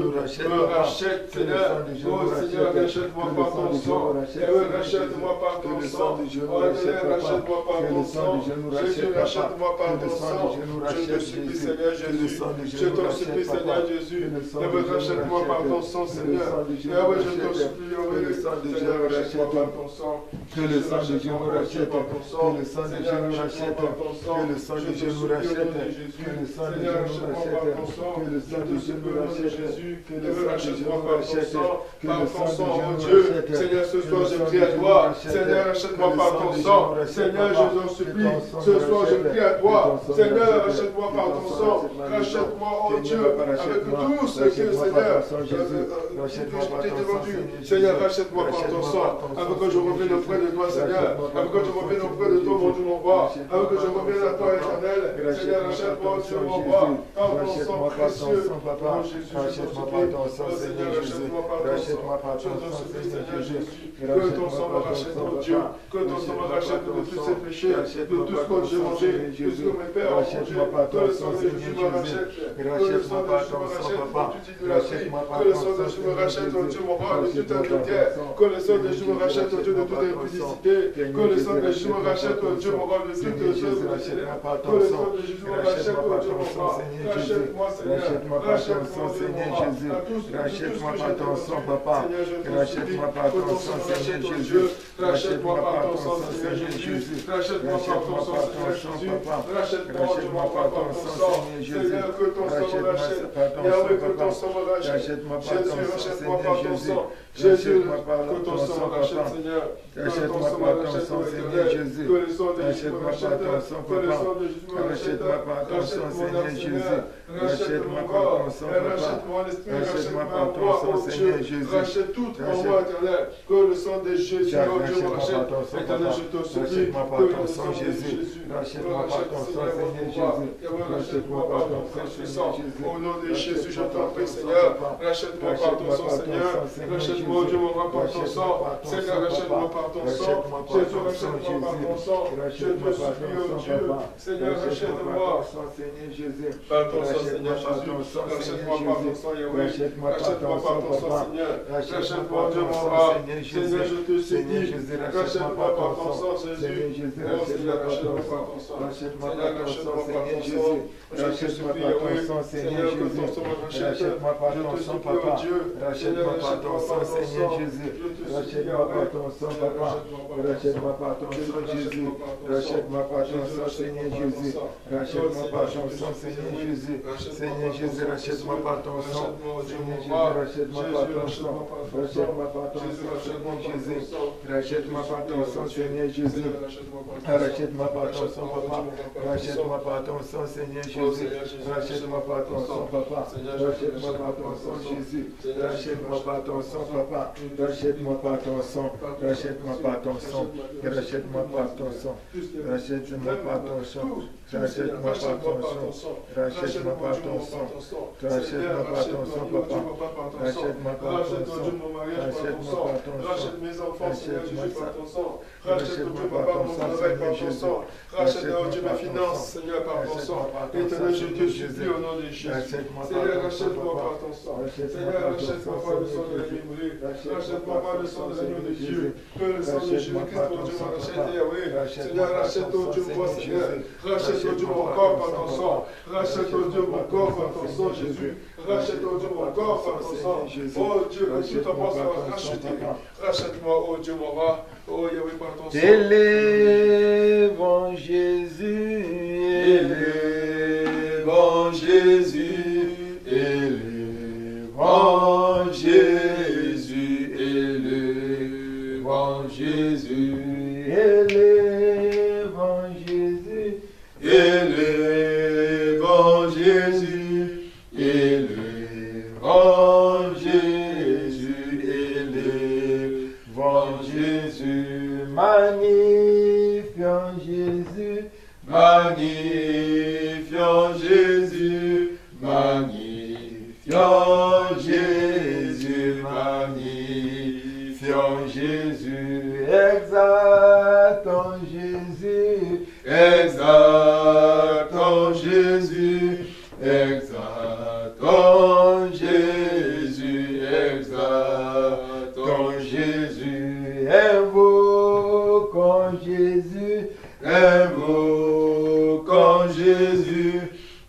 me rachète, Seigneur. Oh Seigneur, rachète-moi par ton sang. Rachète-moi par ton sang. Oh Seigneur, rachète-moi par ton sang. Jésus, rachète-moi par ton sang. Je te supplie, Seigneur Jésus. Je te supplie, Seigneur Jésus. Rachète-moi par ton sang, Seigneur. Je te supplie, Seigneur, rachète-moi par ton sang. Que le sang de Dieu nous rachète. Que le sang de Dieu nous rachète. Que le sang de Dieu nous rachète. Que le sang de Dieu nous rachète. Que le sang de Dieu nous rachète. Que le sang de Dieu nous rachète. Que le sang de Dieu nous rachète. Seigneur, ce soir je prie à toi. Seigneur, rachète-moi par ton sang. Seigneur, je t'en supplie. Ce soir je prie à toi. Seigneur, rachète-moi par ton sang. Rachète-moi, oh Dieu, avec tout ce que, Seigneur, j'ai demandé. Seigneur, rachète-moi par ton sang. Avec que je revienne auprès de toi, Seigneur. Avec que je revienne auprès de toi, mon Dieu, mon roi. Avec que je revienne à toi, éternel. Seigneur, rachète-moi, Dieu, mon roi. Par ton sang précieux. Oh Jésus, je t'en supplie. Seigneur, rachète-moi par ton sang. Je t'en supplie, Seigneur Jésus. Que ton sang me rachète, mon Dieu. Que ton sang me rachète de tous ces péchés, de tout ce que j'ai mangé, de tout ce que mes pères ont mangé. Que le sang de Jésus me rachète. Que le sang de Jésus me rachète de toute idolâtrie. Que le sang de Jésus me rachète, mon Dieu, mon roi, de toute intégrité. Que le sang de Jésus me rachète, mon Dieu, de toute impudicité. Que le sang de Jésus me rachète, mon Dieu, mon roi, de toute œuvre. Que le sang de Jésus me rachète, mon Dieu, mon roi. Rachète-moi, Seigneur. Rachète-moi, Seigneur Jésus. Rachète-moi par ton sang, Papa. Rachète-moi par ton sang, Seigneur Jésus. Rachète-moi par ton sang, Seigneur Jésus. Rachète-moi par ton sang, Seigneur Jésus. Rachète-moi par ton sang, Seigneur, que ton sang me rachète. Yahweh, que ton sang me rachète. Jésus, rachète-moi par ton sang. Jésus, que ton sang me rachète, Seigneur. Rachète-moi par ton sang, Seigneur Jésus. Que le sang de Jésus me rachète. Que le sang de Jésus me rachète. Rachète mon âme, Seigneur. Rachète mon corps. Rachète mon esprit. Rachète ma voix, oh Dieu. Rachète tout en moi, éternel. Que le sang de Jésus, oh Dieu, me rachète. Éternel, je te supplie. Que le sang de Jésus. Rachète-moi par ton sang, Seigneur Jésus. Rachète-moi par ton sang, Jésus. Au nom de Jésus, je t'en prie, Seigneur. Rachète-moi par ton sang, Seigneur. Rachète-moi, oh Dieu, mon roi, par ton sang. Seigneur, rachète-moi par ton sang. Jésus, rachète-moi par ton sang. Je te supplie, oh Dieu. Seigneur, rachète-moi. Par ton sang, Seigneur Jésus. Rachète-moi par ton sang, Yahweh. Rachète-moi par ton sang, Seigneur. Rachète-moi, Dieu, mon roi. Seigneur, je te supplie. Jésus, rachète-moi par ton sang, Seigneur Jésus, rachète-moi par ton sang, rachète-moi par ton sang, Seigneur Jésus, rachète-moi par ton sang, Seigneur Jésus, rachète-moi par ton sang, Papa, rachète-moi par ton sang, Seigneur Jésus, rachète-moi par ton sang, Papa, rachète-moi par ton sang, Jésus, rachète-moi par ton sang, Seigneur Jésus, rachète-moi par ton sang, Seigneur Jésus, Seigneur Jésus, rachète-moi par ton sang, Seigneur Jésus, rachète-moi par ton sang, rachète-moi par ton sang, Seigneur Jésus, rachète-moi par ton sang, Seigneur Jésus, rachète-moi par ton sang, Papa, rachète-moi par ton sang, Seigneur Jésus, rachète-moi par ton sang, Papa, rachète-moi par ton sang, Jésus, rachète-moi par ton sang, Papa, rachète-moi par ton sang, rachète-moi par ton sang, rachète-moi par ton sang, rachète-moi par ton sang, rachète-moi par ton sang, rachète-moi par ton sang, rachète-moi par ton sang, Papa, rachète-moi par ton sang, rachète-moi par ton sang, rachète mes enfants, Seigneur Jésus, par ton sang, rachète Dieu, par Papa, ton mon sang, travail par Seigneur ton sang, rachète Dieu mes finances, Seigneur, par ton sang, éternel, je te supplie au nom de Jésus, Seigneur, rachète-moi par ton sang, Seigneur, rachète-moi par le sang de l'agneau moulé, rachète-moi par le sang de l'agneau de Dieu, que le sang de Jésus-Christ, mon Dieu, m'a racheté, oui, Seigneur, rachète au Dieu moi, Seigneur, rachète au Dieu mon corps par ton sang, rachète au Dieu mon corps par ton sang, Jésus, rachète au Dieu mon corps par ton sang, oh Dieu, que tout en moi soit racheté, rachète-moi, oh Dieu mon roi, oh Yahweh par ton sang. Élevons Jésus, élevons Jésus, élevons Jésus, élevons Jésus, élevons Jésus, élevons Jésus, élevons Jésus, élevons Jésus, magnifions Jésus, magnifions Jésus, magnifions Jésus, magnifions Jésus, exaltons Jésus, exaltons Jésus, exaltons Jésus, exaltons Jésus, invoquons Jésus, invoquons Jésus,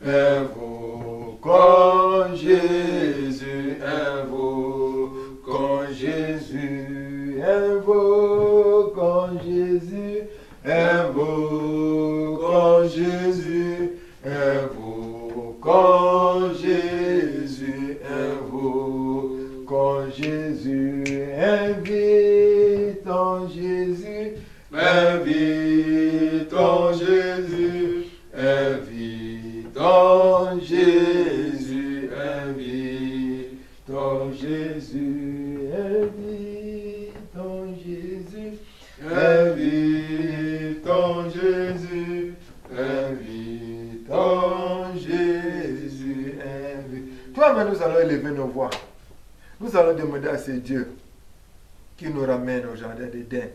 invoquons Jésus, invoquons Jésus, invoquons Jésus, invoquons Jésus, invoquons Jésus, invoquons Jésus, invitons Jésus, invitons Jésus, invitons Jésus, invitons Jésus, invitons Jésus, invitons Jésus, invitons Jésus, invitons. Toi, mais nous allons élever nos voix. Nous allons demander à ce Dieu qui nous ramène au jardin d'Éden.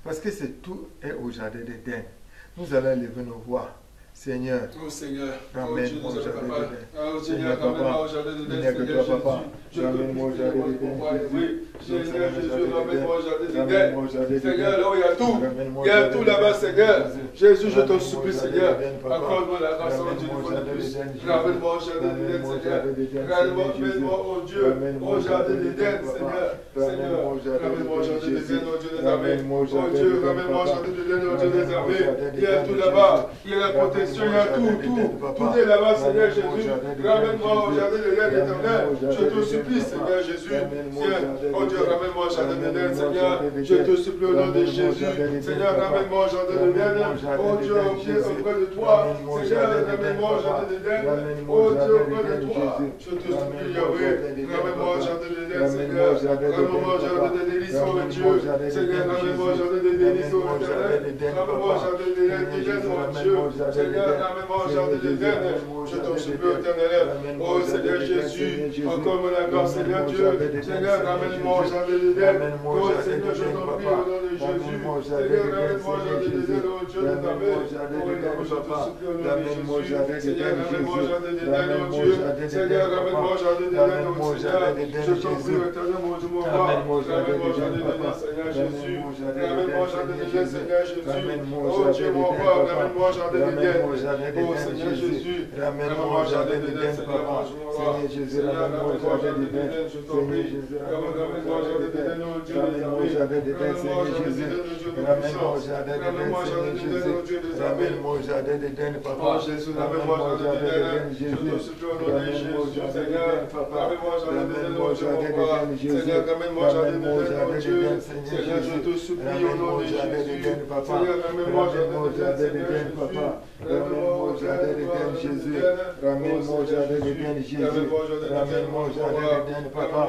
Parce que c'est tout est au jardin d'Éden. Nous allons élever nos voix. Seigneur, ramène-moi au jardin d'Éden. Seigneur, ramène-moi au jardin d'Éden. Seigneur, ramène-moi au jardin d'Éden. Seigneur Jésus, ramène-moi au jardin d'Éden. Seigneur, là où il y a tout. Il y a tout là-bas, Seigneur. Jésus, je te supplie, Seigneur. Accorde-moi la grâce en Dieu une fois de plus. Ramène-moi au jardin d'Éden, Seigneur. Ramène-moi, oh Dieu, au jardin d'Éden, Seigneur. Seigneur, ramène-moi au jardin d'Éden, oh Dieu des armées. Oh Dieu, ramène-moi au jardin d'Éden, oh Dieu des armées. Il y a tout là-bas. Il y a la protection. Il y a tout. Tout est là-bas, Seigneur Jésus. Ramène-moi au jardin de l'Éden éternel. Je te supplie, Seigneur Jésus. Oh Dieu, ramène-moi au jardin de l'Éden, Seigneur. Je te supplie au nom de Jésus. Seigneur, ramène-moi au jardin de l'Éden. Oh Dieu, auprès de toi. Seigneur, ramène-moi au jardin de l'Éden. Oh Dieu, auprès de toi. Je te supplie, Yahweh. Ramène-moi au jardin de l'Éden, Seigneur. Ramène-moi au jardin de délices, oh Dieu. Seigneur, ramène-moi au jardin de délices, oh éternel. Ramène-moi au jardin de l'Éden, oh Dieu. Seigneur, ramène-moi au jardin d'Éden. Je t'en supplie, éternel. Oh Seigneur Jésus, encore mon accord, Seigneur Dieu. Seigneur, ramène-moi au Ramène-moi au jardin d'Éden, papa. Ramène-moi au jardin d'Éden, Seigneur Jésus. Ramène-moi au jardin d'Éden, papa. Ramène-moi au jardin d'Éden, Jésus. Ramène-moi au jardin d'Éden, papa. Ramène-moi au jardin d'Éden, Jésus. Ramène-moi au jardin d'Éden, papa. Ramène-moi au jardin d'Éden, Seigneur Jésus. Ramène-moi au jardin d'Éden, papa. Ramène-moi au jardin d'Éden, Jésus. Ramène-moi au jardin d'Éden, papa. Seigneur Jésus, ramène-moi au jardin d'Éden. Seigneur Jésus, ramène-moi au jardin d'Éden. Ramène-moi au jardin d'Éden, Seigneur Jésus. Ramène-moi au jardin d'Éden, Seigneur Jésus. Ramène-moi au jardin d'Éden, papa. Ramène-moi au jardin d'Éden, Jésus. Ramène-moi au jardin d'Éden, papa. Ramène-moi au jardin d'Éden, Jésus. Ramène-moi au jardin d'Éden, Seigneur Jésus. Ramène-moi au jardin d'Éden, papa. Ramène-moi au jardin d'Éden, papa. Ramène-moi au jardin d'Éden, Jésus. Ramène-moi au jardin d'Éden, Jésus. Ramène-moi au jardin d'Éden, papa.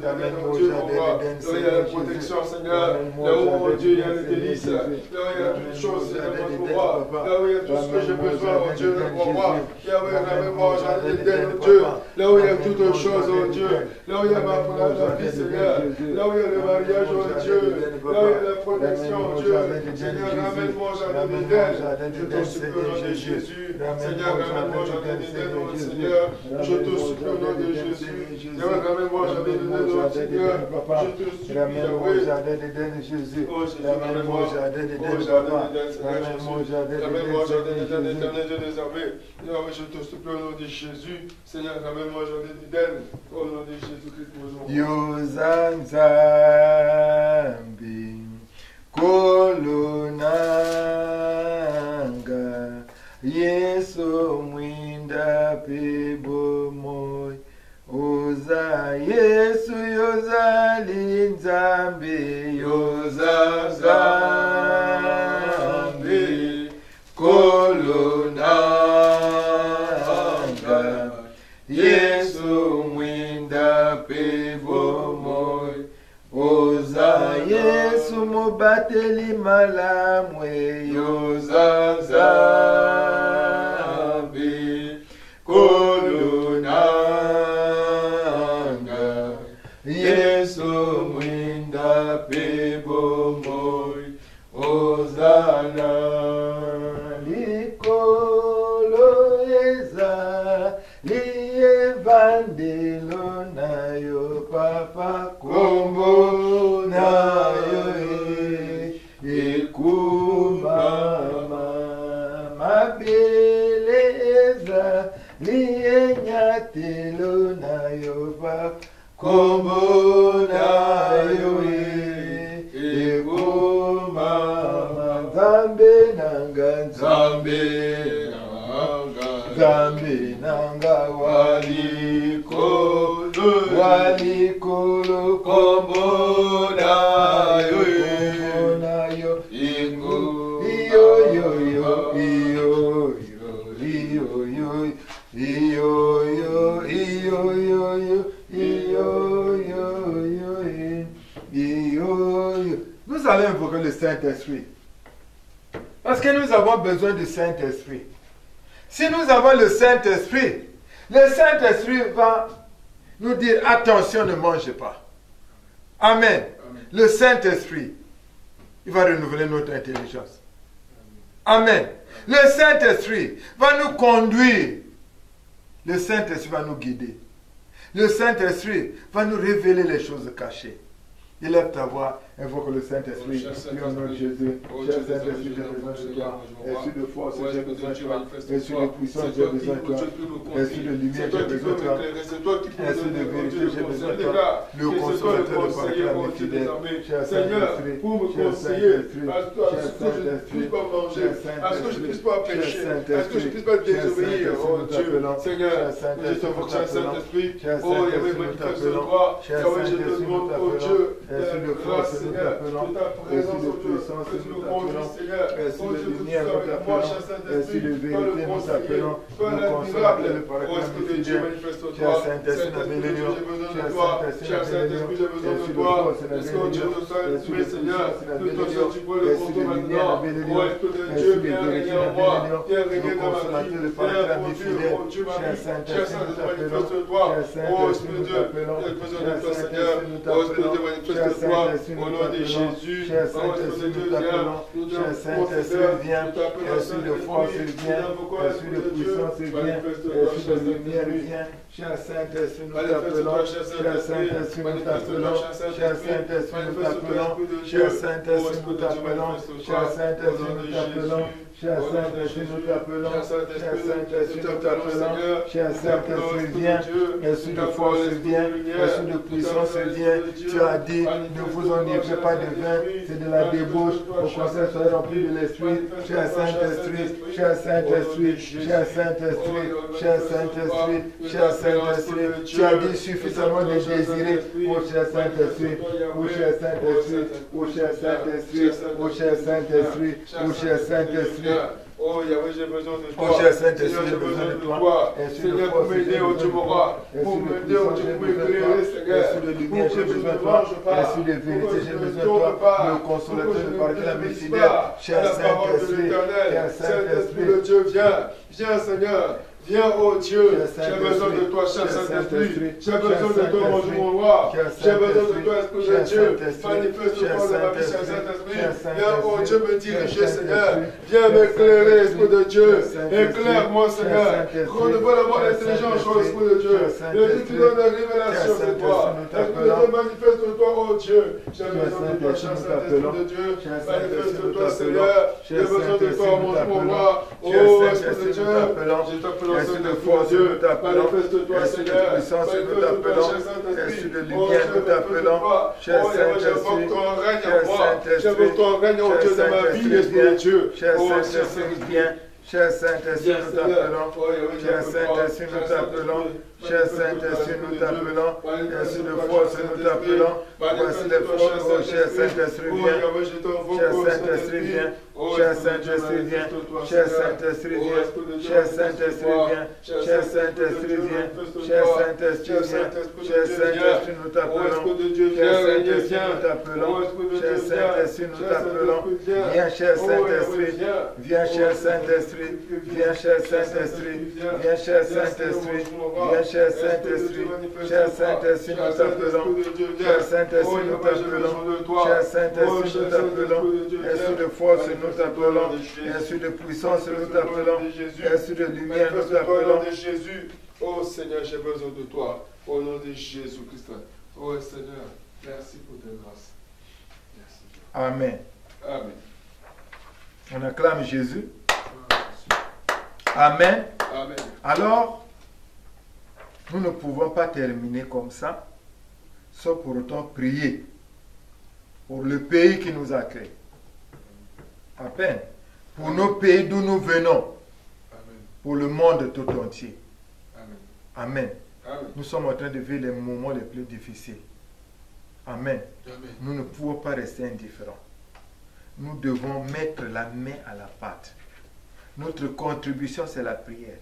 Ramène-moi au jardin d'Éden, Seigneur Jésus. Ramène-moi au jardin d'Éden, Seigneur Jésus. Ramène-moi au jardin d'Éden, papa. Là où il y a tout ce que j'ai besoin, oh Dieu, pour moi. Ramène-moi au jardin d'Éden, Papa. Dieu. Là où il y a toutes choses, oh Dieu. Là où il y a ma vie, Seigneur. Là où il y a le mariage, oh Dieu. Là où il y a la protection, oh Dieu. Seigneur, ramène-moi au jardin d'Éden. Je te supplie au nom de Jésus. Seigneur, ramène-moi au jardin d'Éden, oh Seigneur. Je te supplie au nom de Jésus. Seigneur, ramène-moi au jardin d'Éden, oh Seigneur. Je te supplie, Ramène-moi au jardin d'Éden, Jésus. Ramène-moi au jardin d'Éden, papa. Ramène-moi au jardin d'Éden, éternel Dieu des armées. Je te supplie au nom de Jésus. Seigneur, ramène-moi au jardin d'Éden. Au nom de Jésus-Christ, Yozanzambi kolunanga Yesu mwinda pibomoy Oza Yesu yozali nzambi yozanzambi kolunanga Yesu mwinda pibomoy Oza Yesu mubateli malamwe yozanzambi kolunanga Yesu mwinda pibomoy Ozana likolo eza lievandelo nayo papa kombo nayo ekumama mabeleza lienyatelo nayo papa kombo nayo ekumama nzambe nanga nzambe Zambi nanga walikolo kombo nayo ingo iyo Nous allons invoquer le Saint-Esprit. Parce que nous avons besoin du Saint-Esprit. Si nous avons le Saint-Esprit va nous dire attention, ne mangez pas. Amen. Le Saint-Esprit, il va renouveler notre intelligence. Amen. Le Saint-Esprit va nous conduire. Le Saint-Esprit va nous guider. Le Saint-Esprit va nous révéler les choses cachées. Élève ta voix, invoque le Saint-Esprit. Au nom de Jésus. Cher Saint-Esprit, j'ai besoin de toi. Esprit de force, j'ai besoin de toi. Esprit de puissance, j'ai besoin de toi. Esprit de lumière, j'ai besoin de toi. Esprit de vérité, j'ai besoin de toi. Le consolateur de parler à mes fidèles. Cher Saint-Esprit, pour me conseiller, à ce que je ne puisse pas manger, à ce que je ne puisse pas pécher, à ce que je ne puisse pas désobéir, oh Dieu. Seigneur, je te vois, cher Saint-Esprit, oh Yahweh, je te demande, oh Dieu, grâce, nous t'appelons. Esprit de puissance, nous t'appelons. Esprit de lumière, nous t'appelons. Esprit de vérité, nous t'appelons. Nous consolateur, le paraclet de fidèle. Cher Saint-Esprit, la bénédiction. Cher Saint-Esprit, la bénédiction. Esprit de force, la bénédiction. Esprit de puissance, la bénédiction. Esprit de lumière, la bénédiction. Esprit de vérité, la bénédiction. Nous consolateur, le paraclet de fidèle. Cher Saint-Esprit, nous t'appelons. Cher Saint-Esprit, nous t'appelons. Cher Saint-Esprit, nous t'appelons. Cher Saint-Esprit, nous t'appelons. Cher Saint-Esprit, nous t'appelons. Cher Saint-Esprit, viens. Esprit de force, viens. Esprit de puissance, viens. Esprit de lumière, viens. Cher Saint-Esprit, nous t'appelons. Cher Saint-Esprit, nous t'appelons. Cher Saint-Esprit, nous t'appelons. Cher Saint-Esprit, nous t'appelons. Cher Saint-Esprit, nous t'appelons. Cher Saint-Esprit, nous t'appelons. Cher Saint-Esprit, nous t'appelons. Cher Saint-Esprit, viens. Esprit de force, viens. Esprit de puissance, viens. Tu as dit, ne vous enivrez pas de vin, c'est de la débauche. Au contraire, soyez remplis de l'Esprit. Cher Saint-Esprit, cher Saint-Esprit, cher Saint-Esprit, cher Saint-Esprit, cher Saint-Esprit. Tu as dit suffisamment de désirer. Ô cher Saint-Esprit, ô cher Saint-Esprit, ô cher Saint-Esprit, ô cher Saint-Esprit, ô cher Saint-Esprit. Oh Yahweh, j'ai besoin de toi. Oh cher Saint-Esprit, j'ai besoin de toi. Seigneur, pour m'aider, oh Dieu m'aura. Pour m'aider, oh Dieu, pour m'éclairer, Seigneur. Esprit de lumière, j'ai besoin de toi. Esprit de vérité, j'ai besoin de toi. Le consolateur, le paraclet, le fidèle. Cher Saint-Esprit, cher Saint-Esprit. Le Dieu, viens. Viens, Seigneur. Viens, oh Dieu, j'ai besoin de toi, cher Saint-Esprit. J'ai besoin de toi, mon Dieu, mon roi. J'ai besoin de toi, Esprit de Dieu. Manifeste-toi dans ma vie, cher Saint-Esprit. Viens, oh Dieu, me diriger, Seigneur. Viens m'éclairer, Esprit de Dieu. Éclaire-moi, Seigneur. Renouvelle-moi l'intelligence, oh Esprit de Dieu. Le Dieu qui donne la révélation, c'est toi. Esprit de Dieu, manifeste-toi, oh Dieu. J'ai besoin de toi, cher Saint-Esprit de Dieu. Manifeste-toi, Seigneur. J'ai besoin de toi, mon Dieu, mon roi. Oh Esprit de Dieu, je t'appelle. Esprit de force, nous t'appelons. Esprit de puissance, nous t'appelons. Esprit de lumière, nous t'appelons. Cher Saint-Esprit, cher Saint-Esprit, cher Saint-Esprit, viens. Cher Saint-Esprit, nous t'appelons. Cher Saint-Esprit, nous t'appelons. Cher Saint-Esprit, nous t'appelons. Esprit de force, nous t'appelons. Voici les forces, oh cher Saint-Esprit, viens. Cher Saint-Esprit, viens. Cher Saint-Esprit, viens. Cher Saint-Esprit, viens. Cher Saint-Esprit, viens. Cher Saint-Esprit, viens. Cher Saint-Esprit, viens. Cher Saint-Esprit, nous t'appelons. Cher Saint-Esprit, nous t'appelons. Cher Saint-Esprit, nous t'appelons. Viens, cher Saint-Esprit. Viens, cher Saint-Esprit. Viens, cher Saint-Esprit. Viens, cher Saint-Esprit. Viens, cher Saint-Esprit. Cher Saint-Esprit, nous t'appelons. Cher Saint-Esprit, nous t'appelons. Cher Saint-Esprit, nous t'appelons. Esprit de force, nous t'appelons. Esprit de puissance, nous t'appelons. Esprit de lumière, nous t'appelons. Jésus. Oh Seigneur, j'ai besoin de toi. Au nom de Jésus-Christ. Oh Seigneur, merci pour tes grâces. Merci. Amen. Amen. On acclame Jésus. Amen. Amen. Alors, nous ne pouvons pas terminer comme ça, sans pour autant prier pour le pays qui nous a créés. À peine. Pour nos pays d'où nous venons. Amen. Pour le monde tout entier. Amen. Amen. Amen. Nous sommes en train de vivre les moments les plus difficiles. Amen. Amen. Nous ne pouvons pas rester indifférents. Nous devons mettre la main à la pâte. Notre contribution, c'est la prière.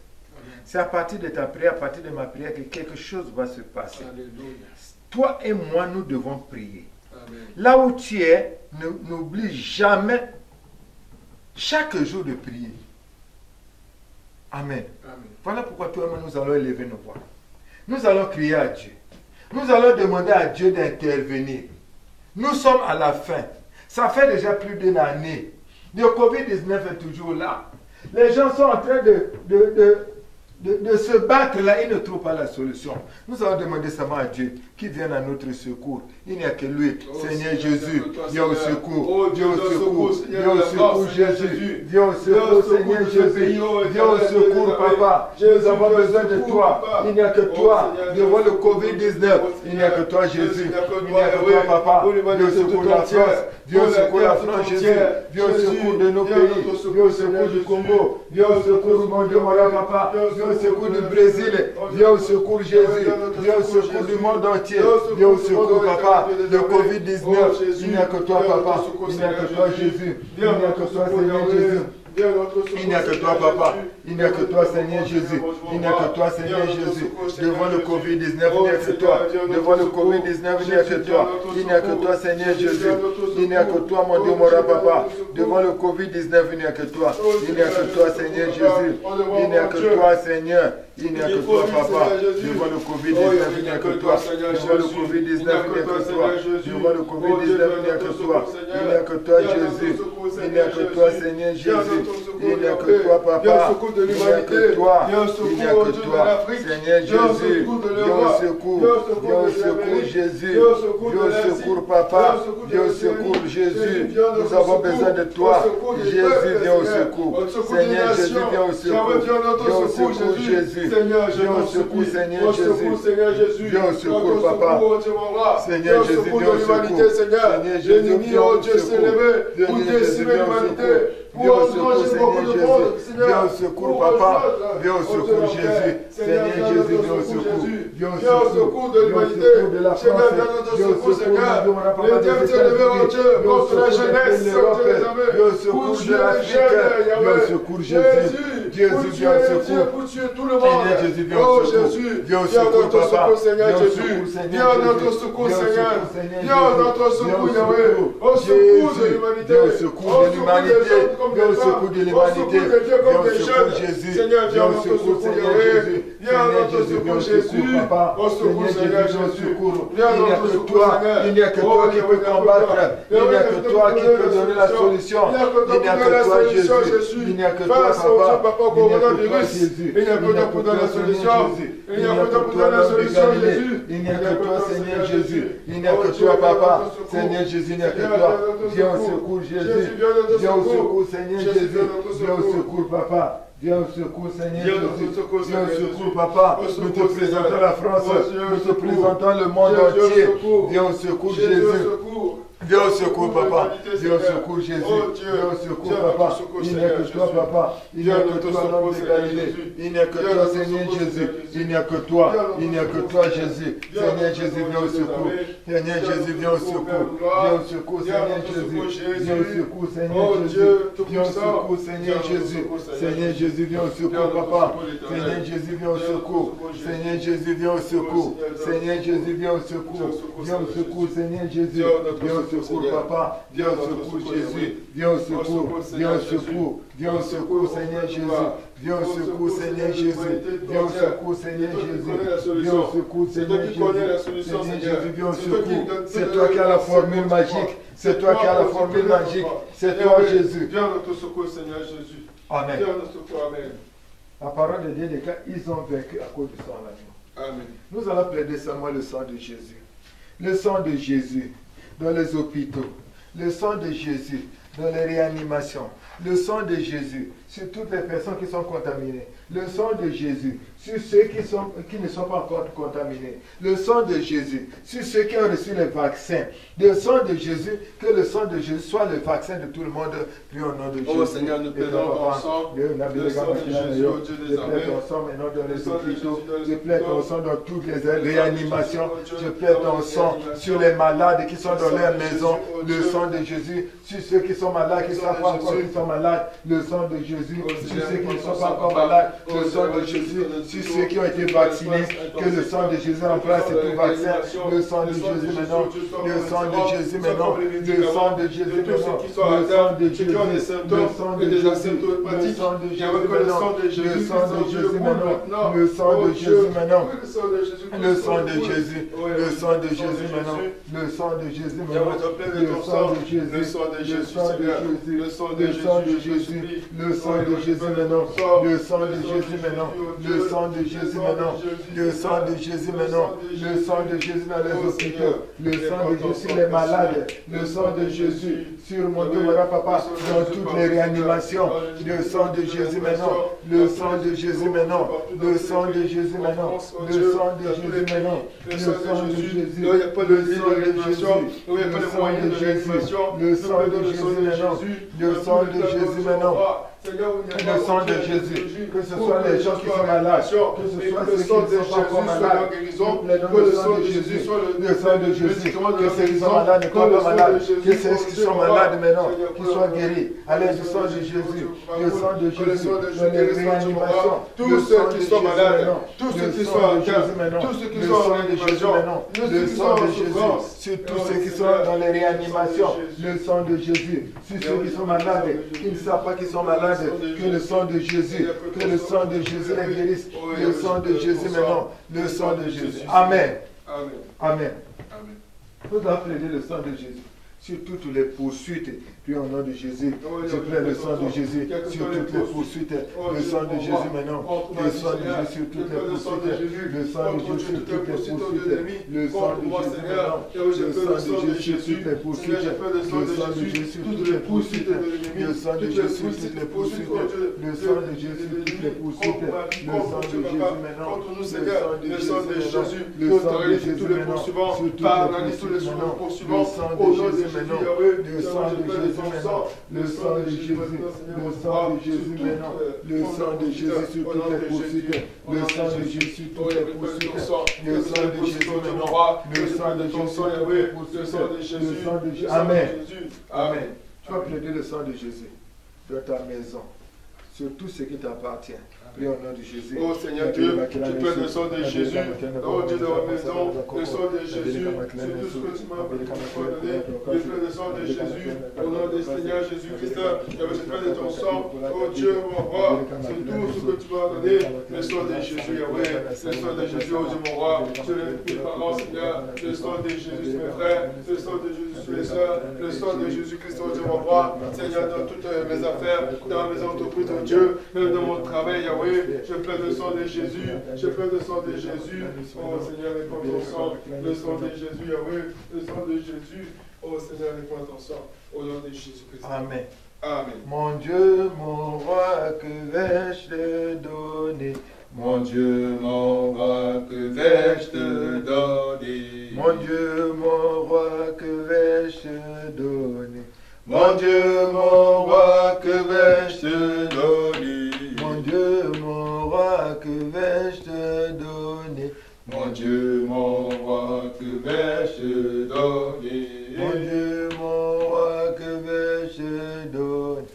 C'est à partir de ta prière, à partir de ma prière, que quelque chose va se passer. Alléluia. Toi et moi, nous devons prier. Amen. Là où tu es, n'oublie jamais, chaque jour, de prier. Amen. Amen. Voilà pourquoi toi et moi, nous allons élever nos voix. Nous allons crier à Dieu. Nous allons demander à Dieu d'intervenir. Nous sommes à la fin. Ça fait déjà plus d'une année. Le Covid-19 est toujours là. Les gens sont en train de se battre là, ils ne trouvent pas la solution. Nous allons demander seulement à Dieu qui vienne à notre secours. Il n'y a que lui, Seigneur Jésus, viens au secours, viens au secours, viens au secours Jésus, viens au secours Seigneur Jésus, viens au secours Papa. Nous avons besoin de toi. Il n'y a que toi devant le Covid-19. Il n'y a que toi Jésus, il n'y a que toi Papa. Viens au secours de la France, viens au secours de la France Jésus, viens au secours de nos pays, viens au secours du Congo, viens au secours du monde de Papa, viens au au secours du Brésil. Viens au secours, Jésus. Viens au secours du monde entier. Viens au secours, Papa. Le Covid-19, il n'y a que toi, Papa. Il n'y a que toi, Jésus. Il n'y a que toi, Seigneur Jésus. Il n'y a que toi, Papa. Il n'y a que toi, Seigneur Jésus. Il n'y a que toi, Seigneur Jésus. Devant le Covid-19, il n'y a que toi. Devant le Covid-19, il n'y a que toi. Il n'y a que toi, Seigneur Jésus. Il n'y a que toi, mon Dieu, mon Papa. Devant le Covid-19, il n'y a que toi. Il n'y a que toi, Seigneur Jésus. Il n'y a que toi, Seigneur. Il n'y a que toi, Papa. Devant le Covid-19, il n'y a que toi. Devant le Covid-19, il n'y a que toi. Devant le Covid-19, il n'y a que toi. Il n'y a que toi, Jésus. Il n'y a que toi, Seigneur Jésus. Il n'y a que toi, Papa. Il n'y a que toi. Il n'y a que toi. Seigneur Jésus. Viens au secours. Viens au secours, Jésus. Viens au secours, Papa. Viens au secours, Jésus. Nous avons besoin de toi. Jésus, viens au secours. Seigneur Jésus, viens au secours. Viens au secours, Jésus. Viens au secours, Seigneur Jésus. Viens au secours, Papa. Seigneur Jésus, viens au secours. Seigneur Jésus, viens au secours. Seigneur Jésus, viens au secours. Viens au secours, Seigneur Jésus. Viens au secours, Papa. Viens au secours, Jésus. Seigneur Jésus, viens au secours. Viens au secours de l'humanité. De la France. Viens au secours, Seigneur. Les termes s'élevés en Dieu contre la jeunesse. Viens au secours de l'Afrique. Viens au secours, Jésus. Jésus, viens au secours. Seigneur Jésus, viens au secours. Viens au secours, Papa. Viens au secours, Seigneur. Viens à notre secours, Seigneur. Viens à notre secours, Yahweh. Au secours de l'humanité. Viens au secours de l'humanité. Viens au secours de l'humanité. Viens au secours, Jésus. Viens au secours, Seigneur Jésus. Seigneur Jésus, viens au secours, Papa. Seigneur Jésus, viens au secours. Il n'y a que toi. Il n'y a que toi qui peux combattre. Il n'y a que toi qui peux donner la solution. Il n'y a que toi, Jésus. Il n'y a que toi, Papa. Il n'y a que toi, Jésus. Il n'y a que toi pour donner la solution. Il n'y a que toi pour donner la solution, Jésus. Il n'y a que toi, Seigneur Jésus. Il n'y a que toi, Papa. Seigneur Jésus, il n'y a que toi. Viens au secours, Jésus. Viens au secours, Seigneur Jésus. Viens au secours, Papa. Viens au secours, Seigneur Jésus. Viens au secours, Papa. Nous te présentons la France. Nous te présentons le monde entier. Viens au secours, Jésus. Viens au secours, Papa. Viens au secours, Jésus. Viens au secours, Papa. Il n'y a que toi, Papa. Il n'y a que toi, l'homme de Galilée. Il n'y a que toi, Seigneur Jésus. Il n'y a que toi. Il n'y a que toi, Jésus. Seigneur Jésus, viens au secours. Seigneur Jésus, viens au secours. Viens au secours, Seigneur Jésus. Viens au secours, Seigneur Jésus. Viens au secours, Seigneur Jésus. Seigneur Jésus, viens au secours, Papa. Seigneur Jésus, viens au secours. Seigneur Jésus, viens au secours. Seigneur Jésus, viens au secours. Viens au secours, Seigneur Jésus. Viens au secours, Papa. Viens au secours, Jésus. Viens au secours. Viens au secours. Viens au secours, Seigneur Jésus. Viens au secours, Seigneur Jésus. Viens au secours, Seigneur Jésus. Viens au secours, Seigneur Jésus. Seigneur Jésus, viens au secours. C'est toi qui as la formule magique. C'est toi qui as la formule magique. C'est toi, Jésus. Viens à notre secours, Seigneur Jésus. Amen. Viens à notre secours, Amen. La parole de Dieu déclare, ils ont vaincu à cause du sang de l'agneau. Amen. Nous allons plaider seulement le sang de Jésus. Le sang de Jésus dans les hôpitaux. Le sang de Jésus dans les réanimations. Le sang de Jésus sur toutes les personnes qui sont contaminées. Le sang de Jésus sur ceux qui ne sont pas encore contaminés. Le sang de Jésus sur ceux qui ont reçu les vaccins. Le sang de Jésus, que le sang de Jésus soit le vaccin de tout le monde. Puis au nom de Jésus. Oh Seigneur, nous plaidons ton sang. Le sang de Jésus, au Dieu des armées. Je plaide ton sang maintenant dans les hôpitaux. Je plaide ton sang dans toutes les réanimations. Je plaide ton sang sur les malades qui sont dans leur maison. Le sang de Jésus sur ceux qui sont malades, qui ne savent pas encore qu'ils sont malades. Le sang de Jésus sur ceux qui ne sont pas encore malades. Le sang de Jésus sur ceux qui ont été vaccinés. Que le sang de Jésus remplace tout vaccin. Le sang de Jésus maintenant. Le sang de Jésus maintenant. Le sang de Jésus maintenant. Le sang de Jésus. Le sang de Jésus. Le sang de Jésus maintenant. Le sang de Jésus maintenant. Le sang de Jésus maintenant. Le sang de Jésus. Le sang de Jésus maintenant. Le sang de Jésus maintenant. Le sang de Jésus. Le sang de Jésus. Le sang de Jésus. Le sang de Jésus maintenant. Le sang de Jésus maintenant. Le sang de Jésus maintenant. Le sang de Jésus maintenant. Le sang de Jésus dans les hôpitaux. Le sang de Jésus sur les malades. Le sang de Jésus sur mon Dieu, voilà papa, dans toutes les réanimations. Le sang de Jésus maintenant. Le sang de Jésus maintenant. Le sang de Jésus maintenant. Le sang de Jésus maintenant. Le sang de Jésus. Il n'y a pas de réanimation. Il n'y a pas de moyen de réanimation. Le sang de Jésus maintenant. Le sang de Jésus maintenant. Seigneur, le sang de Jésus, que ce soit les gens qui sont malades, que ce soit ceux qui ne sont pas encore malades, que le sang de Jésus, le sang de Jésus, que ceux qui sont malades ne soient pas malades, que ceux qui sont malades maintenant, qu'ils soient guéris, à l'aide du sang de Jésus, le sang de Jésus, dans les réanimations, tous ceux qui sont malades, tous ceux qui sont en terre, tous ceux qui sont en réanimation, le sang de Jésus, sur tous ceux qui sont dans les réanimations, le sang de Jésus, sur ceux qui sont malades, qui ne savent pas qu'ils sont malades, que le sang de Jésus, que le sang de Jésus les guérisse, le sang de Jésus maintenant, le sang de Jésus. Amen. Amen. Vous doit plaider le sang de Jésus sur toutes les poursuites. Puis au nom de Jésus, je plains le sang de Jésus sur toutes les poursuites. Le sang de Jésus maintenant. Le sang de Jésus sur toutes les poursuites. Le sang de Jésus sur toutes les poursuites. Le sang de Jésus maintenant. Le sang de Jésus sur toutes les poursuites. Le sang de Jésus sur toutes les poursuites. Le sang de Jésus sur toutes les poursuites. Le sang de Jésus sur toutes les poursuites. Le sang de Jésus maintenant. Le sang de Jésus. Le sang de Jésus maintenant. Sur toutes les poursuites maintenant. Le sang de Jésus maintenant. Le sang de Jésus. Le sang de Jésus, le sang de Jésus maintenant, le sang de Jésus sur toutes les poursuites, le sang de Jésus sur toutes les poursuites, le sang de Jésus maintenant, le sang de Jésus sur toutes les poursuites, le sang de Jésus. Amen. Amen. Tu vas plaider le sang de Jésus dans ta maison, sur tout ce qui t'appartient. Prie au nom de Jésus. Oh Seigneur Dieu, tu plaides le sang de Jésus. Oh Dieu de la maison, le sang de Jésus. C'est tout ce que tu m'as donné. Je plaide le sang de Jésus. Au nom du Seigneur Jésus-Christ. Je plaide de ton sang. Oh Dieu, mon roi. C'est tout ce que tu m'as donné. Le sang de Jésus, Yahweh. Le sang de Jésus, oh Dieu, mon roi. Sur les parents, Seigneur. Le sang de Jésus, mes frères. Le sang de Jésus sur les sœurs. Le sang de Jésus-Christ, oh Dieu, mon roi. Seigneur, dans toutes mes affaires, dans mes entreprises, oh Dieu, même dans mon travail, Yahweh. Je plaide le sang de Jésus, je plaide le sang de Jésus. Oh Seigneur, réponds ton sang, le sang de Jésus, Yahweh, le sang de Jésus. Oh Seigneur, réponds ton sang, au nom de Jésus-Christ. Amen. Amen. Mon Dieu, mon roi, que vais-je te donner? Mon Dieu, mon roi, que vais-je te donner? Mon Dieu, mon roi, que vais-je te donner? Mon Dieu, mon roi, que vais-je te donner? Mon Dieu, mon roi, que vais-je te donner? Mon Dieu, mon roi, que vais-je te donner? Mon Dieu, mon roi, que vais-je te donner?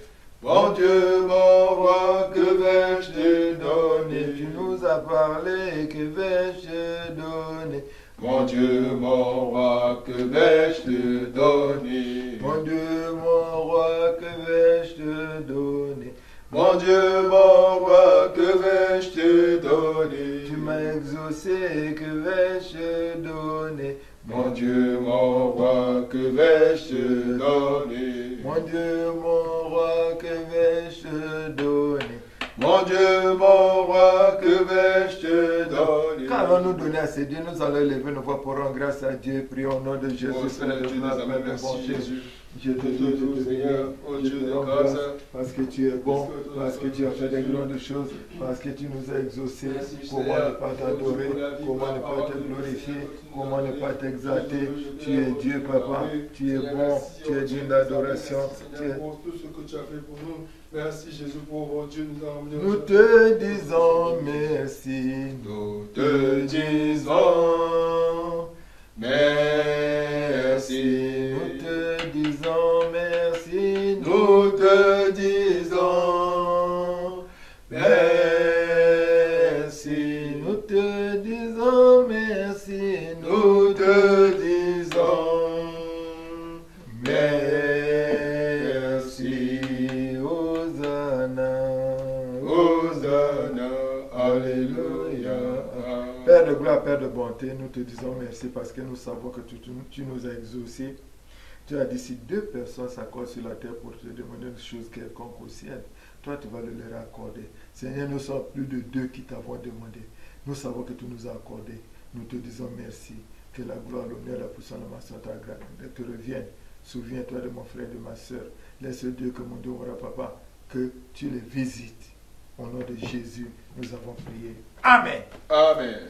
Mon Dieu, mon roi, que vais-je te donner? Tu nous as parlé, que vais-je te donner? Mon Dieu, mon roi, que vais-je te donner? Mon Dieu, mon roi, que vais-je te donner? Mon Dieu, mon roi, que vais-je te donner? Tu m'as exaucé, que vais-je te donner? Mon Dieu, mon roi, que vais-je te donner? Mon Dieu, mon roi, que vais-je te donner? Mon Dieu, mon roi, que vais-je te donner? Qu'allons-nous donner à ces dieux? Nous allons lever nos voix pour rendre grâce à Dieu. Prions au nom de Jésus. Oh Seigneur Dieu, merci Jésus. Je te loue, Seigneur, oh Dieu de grâce, parce que tu es bon, parce que tu as fait des grandes choses, parce que tu nous as exaucés. Comment ne pas t'adorer, comment ne pas te glorifier, comment ne pas t'exalter. Tu es Dieu, Papa, tu es bon, tu es digne d'adoration. Pour tout ce que tu as fait pour nous. Merci Jésus pour Dieu nous a emmenés. Nous te disons merci, nous te disons merci. Nous te disons merci, nous te disons merci. Nous te disons merci, nous te disons merci. Hosanna, Hosanna, Alléluia. Père de gloire, Père de bonté, nous te disons merci parce que nous savons que tu nous as exaucés. Tu as dit si deux personnes s'accordent sur la terre pour te demander une chose quelconque au ciel, toi tu vas le leur accorder. Seigneur, nous sommes plus de deux qui t'avons demandé. Nous savons que tu nous as accordé. Nous te disons merci. Que la gloire, l'honneur, la puissance, la masse, ta grâce te reviennent. Souviens-toi de mon frère et de ma soeur. Laisse Dieu que mon Dieu, Papa, que tu les visites. Au nom de Jésus, nous avons prié. Amen. Amen.